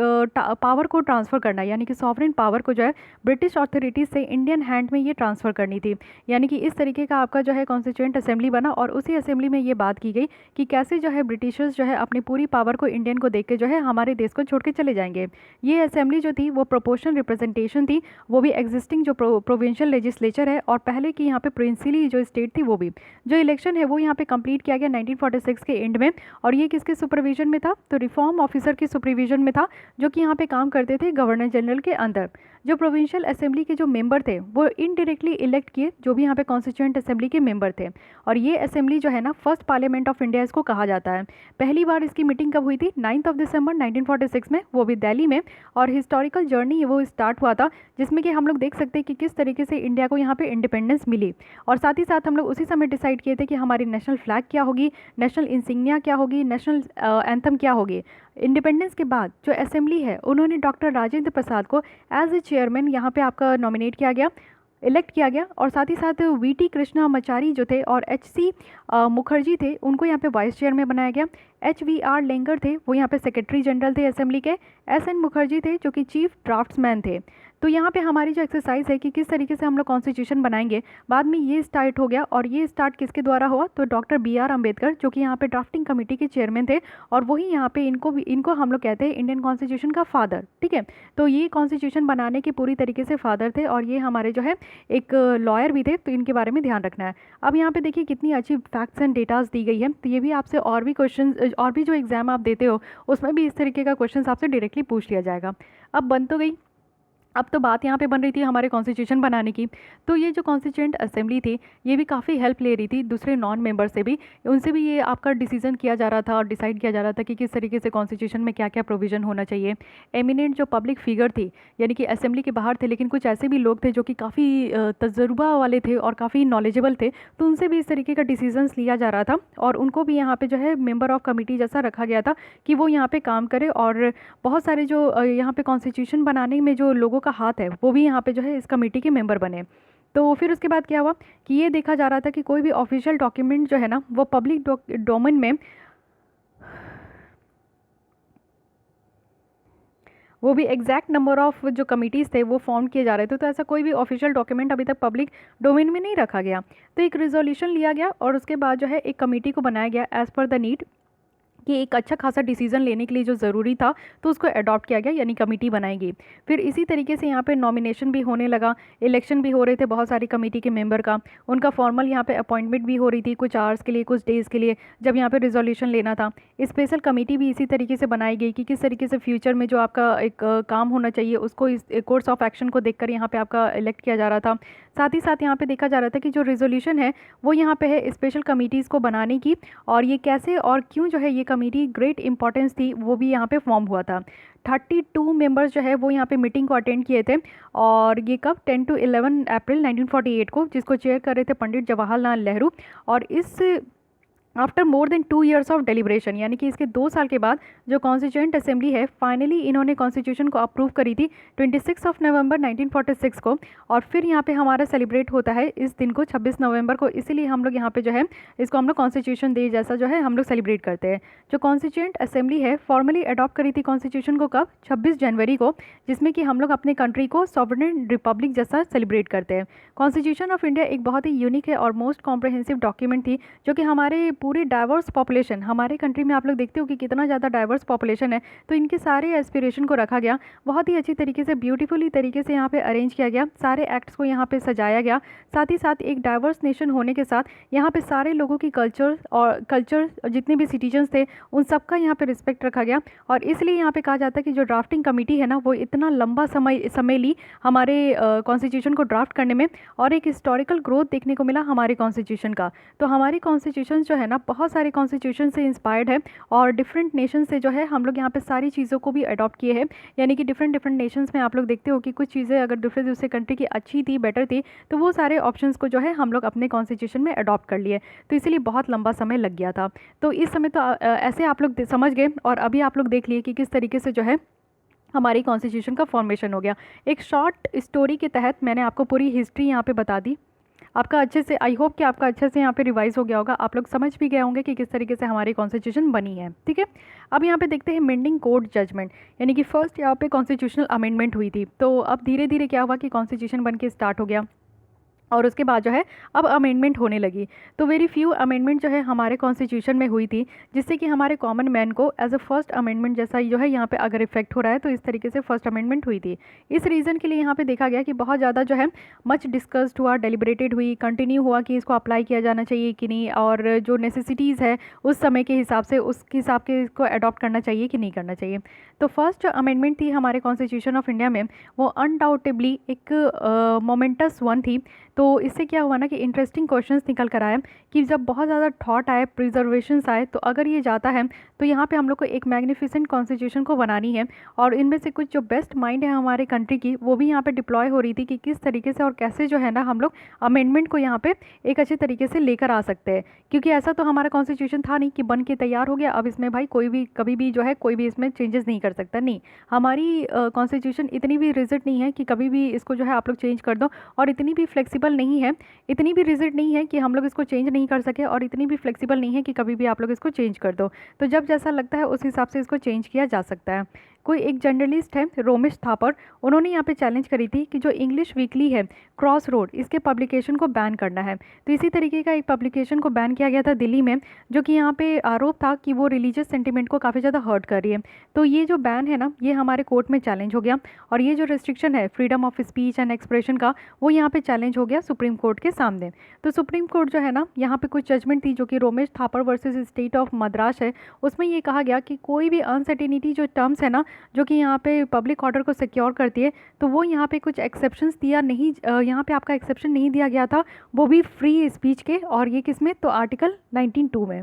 पावर को ट्रांसफ़र करना, यानी कि सॉवरेन पावर को जो है ब्रिटिश अथॉरिटीज़ से इंडियन हैंड में ये ट्रांसफ़र करनी थी। यानी कि इस तरीके का आपका जो है कॉन्स्टिट्यूएंट असेंबली बना, और उसी असेंबली में ये बात की गई कि कैसे जो है ब्रिटिशर्स जो है अपनी पूरी पावर को इंडियन को देख के जो है हमारे देश को छोड़ के चले जाएंगे। ये असेंबली जो थी वो प्रोपोर्शनल रिप्रेजेंटेशन थी, वो भी एग्जिस्टिंग जो प्रोविंशियल लेजिस्लेचर है और पहले की यहाँ पे प्रिंसिली जो स्टेट थी वो भी। जो इलेक्शन है वो यहाँ पे कंप्लीट किया गया 1946 के एंड में, और ये किसके सुपरविजन में था? तो रिफॉर्म ऑफिसर के सुपरविजन में था, जो कि यहाँ पे काम करते थे गवर्नर जनरल के अंदर। जो प्रोविंशियल असेंबली के जो मेंबर थे वो इनडायरेक्टली इलेक्ट किए, जो भी यहाँ पे कॉन्स्टिट्यूएंट असेंबली के मेंबर थे। और ये असेंबली जो है ना फर्स्ट पार्लियामेंट ऑफ इंडिया इसको कहा जाता है। पहली बार इसकी मीटिंग कब हुई थी? 9 दिसंबर 1946 में, वो भी दिल्ली में। और हिस्टोरिकल जर्नी वो स्टार्ट हुआ था, जिसमें कि हम लोग देख सकते हैं कि किस तरीके से इंडिया को यहाँ पे इंडिपेंडेंस मिली। और साथ ही साथ हम लोग उसी समय डिसाइड किए थे कि हमारी नेशनल फ्लैग क्या होगी, नेशनल इंसिग्निया क्या होगी, नेशनल एंथम क्या होगी। इंडिपेंडेंस के बाद जो असेंबली है उन्होंने डॉक्टर राजेंद्र प्रसाद को एज ए चेयरमैन यहाँ पे आपका नॉमिनेट किया गया, इलेक्ट किया गया। और साथ ही साथ वीटी कृष्णामाचारी जो थे और एचसी मुखर्जी थे, उनको यहाँ पे वाइस चेयरमैन बनाया गया। एचवीआर लेंगर थे, वो यहाँ पे सेक्रेटरी जनरल थे असेंबली के। एसएन मुखर्जी थे जो कि चीफ ड्राफ्ट्समैन थे। तो यहाँ पे हमारी जो एक्सरसाइज है कि किस तरीके से हम लोग कॉन्स्टिट्यूशन बनाएंगे, बाद में ये स्टार्ट हो गया। और ये स्टार्ट किसके द्वारा हुआ? तो डॉक्टर BR अम्बेडकर, जो कि यहाँ पे ड्राफ्टिंग कमेटी के चेयरमैन थे, और वही यहाँ पे इनको हम लोग कहते हैं इंडियन कॉन्स्टिट्यूशन का फादर। ठीक है, तो ये कॉन्स्टिट्यूशन बनाने के पूरी तरीके से फादर थे, और ये हमारे जो है एक लॉयर भी थे, तो इनके बारे में ध्यान रखना है। अब यहाँ पे देखिए कितनी अच्छी फैक्ट्स एंड डेटाज दी गई है। तो ये भी आपसे और भी क्वेश्चन, और भी जो एग्जाम आप देते हो उसमें भी इस तरीके का क्वेश्चन आपसे डायरेक्टली पूछ लिया जाएगा। अब बन तो गई, अब तो बात यहाँ पे बन रही थी हमारे कॉन्स्टिट्यूशन बनाने की। तो ये जो कॉन्स्टिट्यूएंट असेंबली थी ये भी काफ़ी हेल्प ले रही थी दूसरे नॉन मेंबर से भी, उनसे भी ये आपका डिसीजन किया जा रहा था और डिसाइड किया जा रहा था कि किस तरीके से कॉन्स्टिट्यूशन में क्या क्या प्रोविजन होना चाहिए। एमिनेंट जो पब्लिक फिगर थी, यानी कि असेंबली के बाहर थे लेकिन कुछ ऐसे भी लोग थे जो कि काफ़ी तजुर्बा वाले थे और काफ़ी नॉलेजेबल थे, तो उनसे भी इस तरीके का डिसीजंस लिया जा रहा था। और उनको भी यहाँ पे जो है मेंबर ऑफ कमेटी जैसा रखा गया था कि वो यहाँ पे काम करे। और बहुत सारे जो यहाँ पे कॉन्स्टिट्यूशन बनाने में जो लोगों का हाथ है वो भी यहाँ पे जो है इस कमेटी के मेंबर बने। तो फिर उसके बाद क्या हुआ कि ये देखा जा रहा था कि कोई भी ऑफिशियल डॉक्यूमेंट जो है ना वो पब्लिक डोमेन में, वो भी एग्जैक्ट नंबर ऑफ जो कमिटीज़ थे वो फॉर्म किए जा रहे थे। तो ऐसा कोई भी ऑफिशियल डॉक्यूमेंट अभी तक पब्लिक डोमेन में नहीं रखा गया। तो एक रिजोल्यूशन लिया गया और उसके बाद जो है एक कमेटी को बनाया गया एज़ पर द नीड, कि एक अच्छा खासा डिसीजन लेने के लिए जो ज़रूरी था तो उसको अडॉप्ट किया गया, यानी कमेटी बनाएगी। फिर इसी तरीके से यहाँ पे नॉमिनेशन भी होने लगा, इलेक्शन भी हो रहे थे बहुत सारी कमेटी के मेंबर का, उनका फॉर्मल यहाँ पे अपॉइंटमेंट भी हो रही थी कुछ आवर्स के लिए, कुछ डेज़ के लिए, जब यहाँ पे रिजोल्यूशन लेना था। स्पेशल कमेटी भी इसी तरीके से बनाई गई कि किस तरीके से फ्यूचर में जो आपका एक काम होना चाहिए उसको इस कोर्स ऑफ एक्शन को देखकर यहाँ पे आपका इलेक्ट किया जा रहा था। साथ ही साथ यहाँ पे देखा जा रहा था कि जो रिजोल्यूशन है वो यहाँ पे है स्पेशल कमेटीज़ को बनाने की, और ये कैसे और क्यों जो है ये कमेटी ग्रेट इंपॉर्टेंस थी वो भी यहाँ पे फॉर्म हुआ था। 32 मेंबर्स जो है वो यहाँ पे मीटिंग को अटेंड किए थे, और ये कब 10 to 11 अप्रैल 1948 को, जिसको चेयर कर रहे थे पंडित जवाहरलाल नेहरू। और इस after more than 2 years of deliberation, यानी कि इसके 2 साल के बाद जो कॉन्स्टिट्यूएंट असेंबली है फाइनली इन्होंने कॉन्स्टिट्यूशन को अप्रूव करी थी 26 नवंबर 1946 को। और फिर यहाँ पे हमारा सेलिब्रेट होता है इस दिन को 26 नवंबर को, इसीलिए हम लोग यहाँ पे जो है इसको हम लोग कॉन्स्टिट्यूशन डे जैसा जो है हम लोग सेलिब्रेट करते हैं। जो कॉन्स्टिट्यूएंट असेंबली है फॉर्मली अडॉप्ट करी थी कॉन्स्टिट्यूशन को कब? 26 जनवरी को, जिसमें कि हम लोग अपने कंट्री को सॉवरेन रिपब्लिक जैसा सेलिब्रेट करते हैं। कॉन्स्टिट्यूशन ऑफ इंडिया एक बहुत ही यूनिक है और मोस्ट कॉम्प्रहेंसिव डॉक्यूमेंट थी, जो कि हमारे पूरे डाइवर्स पॉपुलेशन, हमारे कंट्री में आप लोग देखते हो कि कितना ज़्यादा डाइवर्स पॉपुलेशन है, तो इनके सारे एस्पिरेशन को रखा गया बहुत ही अच्छी तरीके से, ब्यूटीफुली तरीके से यहाँ पे अरेंज किया गया, सारे एक्ट्स को यहाँ पे सजाया गया। साथ ही साथ एक डाइवर्स नेशन होने के साथ यहाँ पे सारे लोगों की कल्चर जितने भी सिटीजन्स थे उन सबका यहाँ पे रिस्पेक्ट रखा गया। और इसलिए यहाँ पे कहा जाता है कि जो ड्राफ्टिंग कमेटी है ना वो इतना लंबा समय ली हमारे कॉन्स्टिट्यूशन को ड्राफ्ट करने में, और एक हिस्टोरिकल ग्रोथ देखने को मिला हमारे कॉन्स्टिट्यूशन का। तो हमारी कॉन्स्टिट्यूशन जो है ना बहुत सारे कॉन्स्टिट्यूशन से इंस्पायर्ड है, और डिफरेंट नेशन से जो है हम लोग यहाँ पे सारी चीज़ों को भी अडॉप्ट किए हैं। यानी कि डिफरेंट नेशंस में आप लोग देखते हो कि कुछ चीज़ें अगर दूसरे कंट्री की अच्छी थी, बेटर थी, तो वो सारे ऑप्शंस को जो है हम लोग अपने कॉन्स्टिट्यूशन में अडॉप्ट कर लिए। तो इसीलिए बहुत लंबा समय लग गया था। तो इस समय तो ऐसे आप लोग समझ गए, और अभी आप लोग देख लिए कि किस तरीके से जो है हमारी कॉन्स्टिट्यूशन का फॉर्मेशन हो गया। एक शॉर्ट स्टोरी के तहत मैंने आपको पूरी हिस्ट्री यहाँ पे बता दी। आपका अच्छे से, आई होप कि आपका अच्छे से यहाँ पे रिवाइज हो गया होगा, आप लोग समझ भी गए होंगे कि किस तरीके से हमारी कॉन्स्टिट्यूशन बनी है। ठीक है, अब यहाँ पे देखते हैं मेंडिंग कोड जजमेंट, यानी कि फर्स्ट यहाँ पे कॉन्स्टिट्यूशनल अमेंडमेंट हुई थी। तो अब धीरे धीरे क्या हुआ कि कॉन्स्टिट्यूशन बन के स्टार्ट हो गया और उसके बाद जो है अब अमेंडमेंट होने लगी। तो वेरी फ्यू अमेंडमेंट जो है हमारे कॉन्स्टिट्यूशन में हुई थी, जिससे कि हमारे कॉमन मैन को एज अ फर्स्ट अमेंडमेंट जैसा ही जो है यहाँ पे अगर इफेक्ट हो रहा है, तो इस तरीके से फर्स्ट अमेंडमेंट हुई थी। इस रीज़न के लिए यहाँ पे देखा गया कि बहुत ज़्यादा जो है मच डिस्कस्ड हुआ, डेलिब्रेटेड हुई, कंटिन्यू हुआ कि इसको अप्लाई किया जाना चाहिए कि नहीं, और जो नेसेसिटीज़ है उस समय के हिसाब से उस हिसाब के इसको अडॉप्ट करना चाहिए कि नहीं करना चाहिए। तो फर्स्ट जो अमेंडमेंट थी हमारे कॉन्स्टिट्यूशन ऑफ इंडिया में, वो अनडाउटेबली एक मोमेंटस वन थी। तो इससे क्या हुआ ना कि इंटरेस्टिंग क्वेश्चंस निकल कर आए कि जब बहुत ज़्यादा थॉट आए, प्रिजर्वेशंस आए, तो अगर ये जाता है तो यहाँ पे हम लोग को एक मैग्निफिसेंट कॉन्स्टिट्यूशन को बनानी है। और इनमें से कुछ जो बेस्ट माइंड है हमारे कंट्री की, वो भी यहाँ पे डिप्लॉय हो रही थी कि किस तरीके से और कैसे जो है ना हम लोग अमेंडमेंट को यहाँ पे एक अच्छे तरीके से लेकर आ सकते हैं। क्योंकि ऐसा तो हमारा कॉन्स्टिट्यूशन था नहीं कि बन के तैयार हो गया, अब इसमें भाई कोई भी कभी भी जो है कोई भी इसमें चेंजेस नहीं कर सकता। नहीं, हमारी कॉन्स्टिट्यूशन इतनी भी रिजिड नहीं है कि कभी भी इसको जो है आप लोग चेंज कर दो, और इतनी भी फ्लेक्सिबल नहीं है, इतनी भी रिजिड नहीं है कि हम लोग इसको चेंज नहीं कर सके, और इतनी भी फ्लेक्सिबल नहीं है कि कभी भी आप लोग इसको चेंज कर दो। तो जब जैसा लगता है उस हिसाब से इसको चेंज किया जा सकता है। कोई एक जर्नलिस्ट है रोमेश थापर, उन्होंने यहाँ पे चैलेंज करी थी कि जो इंग्लिश वीकली है क्रॉस रोड, इसके पब्लिकेशन को बैन करना है। तो इसी तरीके का एक पब्लिकेशन को बैन किया गया था दिल्ली में, जो कि यहाँ पे आरोप था कि वो रिलीजियस सेंटिमेंट को काफ़ी ज़्यादा हर्ट कर रही है। तो ये जो बैन है ना, ये हमारे कोर्ट में चैलेंज हो गया, और ये जो रिस्ट्रिक्शन है freedom of speech and expression का, वो यहाँ पे चैलेंज हो गया सुप्रीम कोर्ट के सामने। तो सुप्रीम कोर्ट जो है ना, यहाँ पे कुछ जजमेंट थी जो कि Romesh Thapar versus state of Madras है, उसमें ये कहा गया कि कोई भी अनसर्टेनिटी जो टर्म्स है ना, जो कि यहाँ पे पब्लिक ऑर्डर को सिक्योर करती है, तो वो यहाँ पे कुछ एक्सेप्शंस दिया नहीं, यहाँ पे आपका एक्सेप्शन नहीं दिया गया था, वो भी फ्री स्पीच के। और ये किस में, तो आर्टिकल 19(2) में।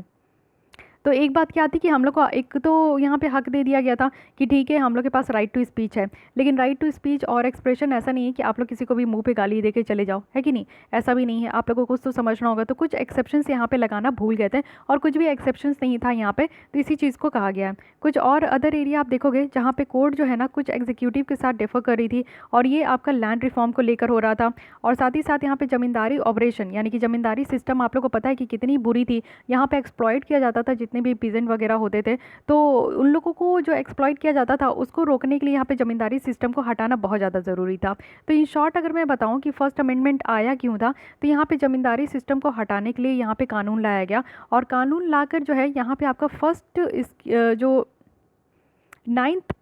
तो एक बात क्या आती कि हम लोग को एक तो यहाँ पे हक दे दिया गया था कि ठीक है हम लोग के पास राइट टू स्पीच है, लेकिन राइट टू स्पीच और एक्सप्रेशन ऐसा नहीं है कि आप लोग किसी को भी मुंह पे गाली दे के चले जाओ, है कि नहीं, ऐसा भी नहीं है। आप लोगों को कुछ तो समझना होगा। तो कुछ एक्सेप्शंस यहाँ पे लगाना भूल गए थे, और कुछ भी एक्सेप्शंस नहीं था यहाँ पे, तो इसी चीज़ को कहा गया है। कुछ और अदर एरिया आप देखोगे जहाँ पे कोर्ट जो है ना कुछ एग्जीक्यूटिव के साथ डिफर कर रही थी, और ये आपका लैंड रिफॉर्म को लेकर हो रहा था। और साथ ही साथ यहाँ पे जमींदारी ऑपरेशन, यानी कि जमींदारी सिस्टम आप लोग को पता है कि कितनी बुरी थी, यहाँ पे एक्सप्लॉइट किया जाता था जितने भी पीजेंट वगैरह होते थे, तो उन लोगों को जो एक्सप्लॉइट किया जाता था उसको रोकने के लिए यहाँ पे जमींदारी सिस्टम को हटाना बहुत ज़्यादा ज़रूरी था। तो इन शॉर्ट अगर मैं बताऊँ कि फर्स्ट अमेंडमेंट आया क्यों था, तो यहाँ पे जमींदारी सिस्टम को हटाने के लिए यहाँ पे कानून लाया गया, और कानून लाकर जो है यहाँ पे आपका फर्स्ट जो 9th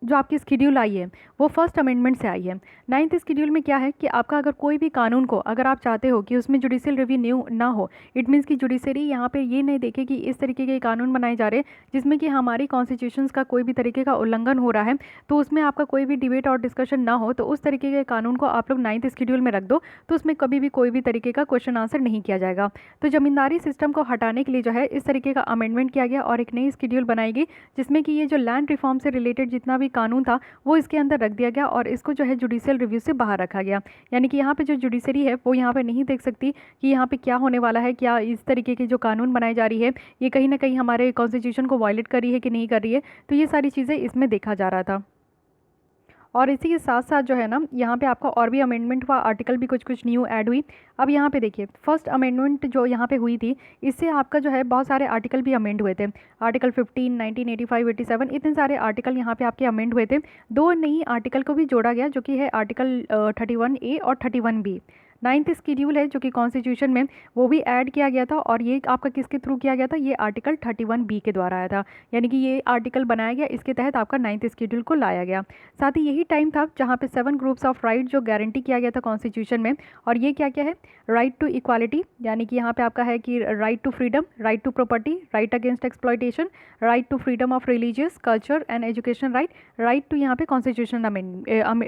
जो आपकी स्केड्यूल आई है वो फर्स्ट अमेंडमेंट से आई है। 9th स्केड्यूल में क्या है कि आपका अगर कोई भी कानून को अगर आप चाहते हो कि उसमें जुडिशियल रिव्यू ना हो, इट मीन्स कि जुडिशरी यहाँ पे ये नहीं देखे कि इस तरीके के कानून बनाए जा रहे हैं जिसमें कि हमारी कॉन्स्टिट्यूशंस का कोई भी तरीके का उल्लंघन हो रहा है, तो उसमें आपका कोई भी डिबेट और डिस्कशन ना हो, तो उस तरीके के कानून को आप लोग 9th स्केड्यूल में रख दो, तो उसमें कभी भी कोई भी तरीके का क्वेश्चन आंसर नहीं किया जाएगा। तो जमींदारी सिस्टम को हटाने के लिए जो है इस तरीके का अमेंडमेंट किया गया, और एक नई स्केड्यूल बनाई गई जिसमें कि ये जो लैंड रिफॉर्म से रिलेटेड जितना भी कानून था वो इसके अंदर रख दिया गया, और इसको जो है जुडिशियल रिव्यू से बाहर रखा गया। यानी कि यहाँ पे जो जुडिशरी है वो यहाँ पे नहीं देख सकती कि यहाँ पे क्या होने वाला है, क्या इस तरीके की जो कानून बनाई जा रही है ये कहीं ना कहीं हमारे कॉन्स्टिट्यूशन को वायलेट कर रही है कि नहीं कर रही है। तो ये सारी चीज़ें इसमें देखा जा रहा था। और इसी के साथ साथ जो है ना यहाँ पे आपका और भी अमेंडमेंट हुआ, आर्टिकल भी कुछ कुछ न्यू ऐड हुई। अब यहाँ पे देखिए फर्स्ट अमेंडमेंट जो यहाँ पे हुई थी, इससे आपका जो है बहुत सारे आर्टिकल भी अमेंड हुए थे। आर्टिकल 15, 1985, 87, इतने सारे आर्टिकल यहाँ पे आपके अमेंड हुए थे। दो नई आर्टिकल को भी जोड़ा गया जो कि है आर्टिकल 31A और 31B। 9th स्केड्यूल है जो कि कॉन्स्टिट्यूशन में, वो भी ऐड किया गया था, और ये आपका किसके थ्रू किया गया था, ये आर्टिकल 31B के द्वारा आया था। यानी कि ये आर्टिकल बनाया गया, इसके तहत आपका 9th स्केड्यूल को लाया गया। साथ ही यही टाइम था जहाँ पे 7 ग्रुप्स ऑफ राइट जो गारंटी किया गया था कॉन्स्टिट्यूशन में, और ये क्या क्या है, राइट टू इक्वालिटी, यानी कि यहाँ पे आपका है कि right to freedom, right to property, right against exploitation, right to freedom of religious culture and education right, right to यहाँ पे कॉन्स्टिट्यूशनल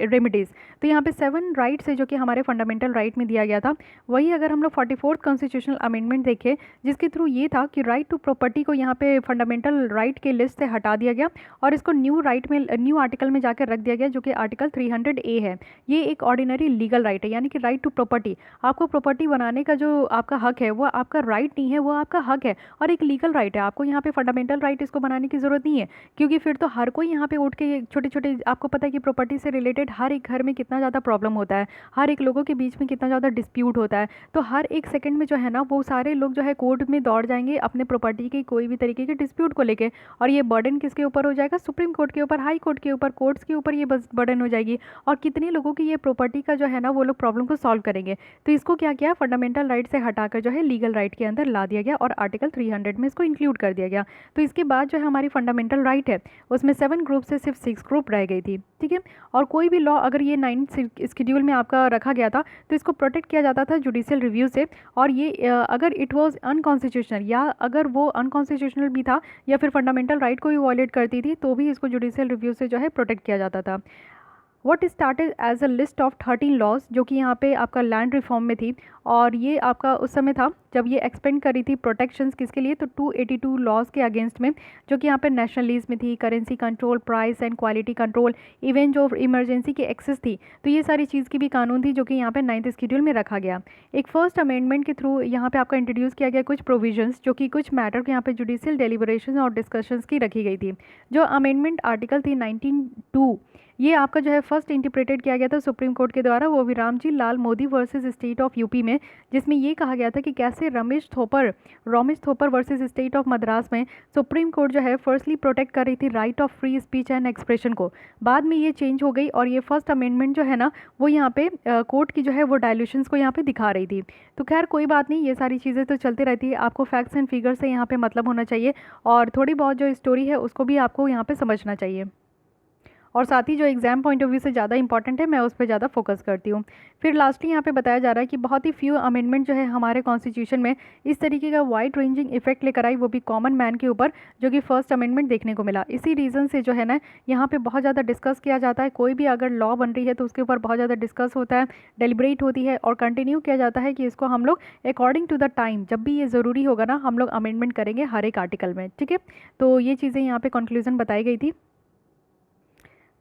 रेमिडीज़। तो यहाँ पे 7 राइट्स है जो कि हमारे फंडामेंटल राइट में में दिया गया था। वही अगर हम लोग 44th कॉन्स्टिट्यूशनल अमेंडमेंट देखें, जिसके थ्रू ये था कि राइट टू प्रॉपर्टी को यहाँ पे फंडामेंटल राइट के लिस्ट से हटा दिया गया और इसको न्यू आर्टिकल में जाकर रख दिया गया, जो कि आर्टिकल 300A है। ये एक ऑर्डिनरी लीगल राइट है, यानी कि राइट टू प्रॉपर्टी, आपको प्रॉपर्टी बनाने का जो आपका हक है वो आपका राइट नहीं है, वो आपका हक है और एक लीगल राइट है। आपको यहाँ पे फंडामेंटल राइट इसको बनाने की ज़रूरत नहीं है, क्योंकि फिर तो हर कोई यहाँ पे उठ के छोटे छोटे, आपको पता है कि प्रॉपर्टी से रिलेटेड हर एक घर में कितना ज़्यादा प्रॉब्लम होता है, हर एक लोगों के बीच में कितना ज़्यादा डिस्प्यूट होता है। तो हर एक सेकंड में जो है ना वो सारे लोग जो है कोर्ट में दौड़ जाएंगे अपने प्रॉपर्टी की कोई भी तरीके के डिस्प्यूट को लेके, और ये बर्डन किसके ऊपर हो जाएगा? सुप्रीम कोर्ट के ऊपर, हाई कोर्ट के ऊपर, कोर्ट्स के ऊपर ये बस बर्डन हो जाएगी। और कितने लोगों की ये प्रॉपर्टी का जो है ना वो लोग प्रॉब्लम को सॉल्व करेंगे। तो इसको क्या किया, फंडामेंटल राइट से हटाकर जो है लीगल राइट के अंदर ला दिया गया और आर्टिकल 300 में इसको इंक्लूड कर दिया गया। तो इसके बाद जो है हमारी फंडामेंटल राइट है उसमें 7 ग्रुप से सिर्फ 6 ग्रुप रह गई थी, ठीक है। और कोई भी लॉ अगर ये 9th शेड्यूल में आपका रखा गया था तो इसको प्रोटेक्ट किया जाता था जुडिशियल रिव्यू से। और ये अगर इट वाज अनकॉन्स्टिट्यूशनल, या अगर वो अनकॉन्स्टिट्यूशनल भी था या फिर फंडामेंटल राइट को भी वॉयलेट करती थी, तो भी इसको जुडिशियल रिव्यू से जो है प्रोटेक्ट किया जाता था। What started as a list of 13 laws, जो कि यहाँ पे आपका लैंड रिफॉर्म में थी, और ये आपका उस समय था जब ये एक्सपेंड करी थी प्रोटेक्शंस किसके लिए, तो 282 लॉज के अगेंस्ट में, जो कि यहाँ पे नेशनल लीज में थी, currency control, price and quality control, even जो इमरजेंसी की एक्सेस थी। तो ये सारी चीज़ की भी कानून थी जो कि यहाँ पे 9th शेड्यूल में रखा गया। एक फर्स्ट अमेंडमेंट के थ्रू यहाँ पे आपका इंट्रोड्यूस किया गया कुछ प्रोविजंस, जो कि कुछ मैटर के यहाँ पे जुडिशियल डेलिब्रेशन और डिस्कशंस की रखी गई थी। जो अमेंडमेंट आर्टिकल थी 19(2), ये आपका जो है फर्स्ट इंटरप्रेटेड किया गया था सुप्रीम कोर्ट के द्वारा, वो भी Ramji Lal Modi versus state of UP में, जिसमें ये कहा गया था कि कैसे Romesh Thapar versus state of Madras में सुप्रीम कोर्ट जो है फर्स्टली प्रोटेक्ट कर रही थी right of free speech and expression को। बाद में ये चेंज हो गई और ये फर्स्ट अमेंडमेंट जो है ना वो यहाँ पे कोर्ट की जो है वो डायल्यूशंस को यहाँ पे दिखा रही थी। तो खैर कोई बात नहीं, ये सारी चीज़ें तो चलती रहती है, आपको फैक्ट्स एंड फिगर से यहाँ पे मतलब होना चाहिए और थोड़ी बहुत जो स्टोरी है उसको भी आपको यहाँ पे समझना चाहिए। और साथ ही जो एग्जाम पॉइंट ऑफ व्यू से ज़्यादा इंपॉर्टेंट है मैं उस पर ज़्यादा फोकस करती हूँ। फिर लास्टली यहाँ पे बताया जा रहा है कि बहुत ही फ्यू अमेंडमेंट जो है हमारे कॉन्स्टिट्यूशन में इस तरीके का वाइड रेंजिंग इफेक्ट लेकर आई, वो भी कॉमन मैन के ऊपर, जो कि फर्स्ट अमेंडमेंट देखने को मिला। इसी रीज़न से जो है ना यहाँ पे बहुत ज़्यादा डिस्कस किया जाता है, कोई भी अगर लॉ बन रही है तो उसके ऊपर बहुत ज़्यादा डिस्कस होता है, डेलिब्रेट होती है और कंटिन्यू किया जाता है कि इसको हम लोग अकॉर्डिंग टू द टाइम, जब भी ये ज़रूरी होगा ना हम लोग अमेंडमेंट करेंगे हर एक आर्टिकल में, ठीक है। तो ये चीज़ें यहाँ पे कंक्लूजन बताई गई थी।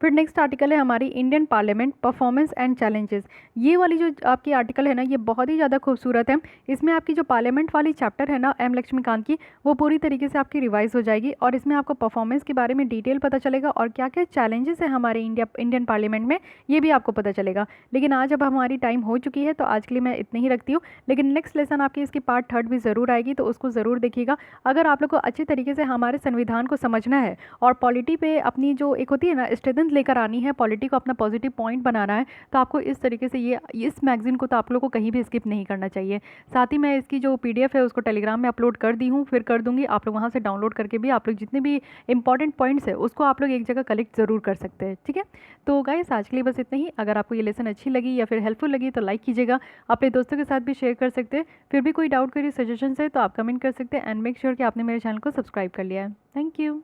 फिर नेक्स्ट आर्टिकल है हमारी Indian parliament performance and challenges. ये वाली जो आपकी आर्टिकल है ना ये बहुत ही ज़्यादा खूबसूरत है। इसमें आपकी जो पार्लियामेंट वाली चैप्टर है ना एम लक्ष्मीकांत की, वो पूरी तरीके से आपकी रिवाइज हो जाएगी और इसमें आपको परफॉर्मेंस के बारे में डिटेल पता चलेगा और क्या क्या चैलेंजेस है हमारे इंडियन पार्लियामेंट में ये भी आपको पता चलेगा। लेकिन आज अब हमारी टाइम हो चुकी है तो आज के लिए मैं इतनी ही रखती हूँ, लेकिन नेक्स्ट लेसन आपकी इसकी पार्ट 3 भी ज़रूर आएगी तो उसको ज़रूर देखिएगा। अगर आप लोग को अच्छे तरीके से हमारे संविधान को समझना है और पॉलिटी पे अपनी जो एक होती है ना स्ट्रेंथ लेकर आनी है, पॉलिटी को अपना पॉजिटिव पॉइंट बनाना है, तो आपको इस तरीके से ये इस मैगजीन को तो आप लोगों को कहीं भी स्किप नहीं करना चाहिए। साथ ही मैं इसकी जो पीडीएफ है उसको टेलीग्राम में अपलोड कर दी हूँ, फिर कर दूंगी, आप लोग वहाँ से डाउनलोड करके भी आप लोग जितने भी इंपॉर्टेंट पॉइंट्स है उसको आप लोग एक जगह कलेक्ट ज़रूर कर सकते हैं, ठीक है। तो गाइस आज के लिए बस इतना ही। अगर आपको ये लेसन अच्छी लगी या फिर हेल्पफुल लगी तो लाइक कीजिएगा, अपने दोस्तों के साथ भी शेयर कर सकते हैं। फिर भी कोई डाउट कोई सजेशन है तो आप कमेंट कर सकते हैं एंड मेक श्योर कि आपने मेरे चैनल को सब्सक्राइब कर लिया है। Thank you.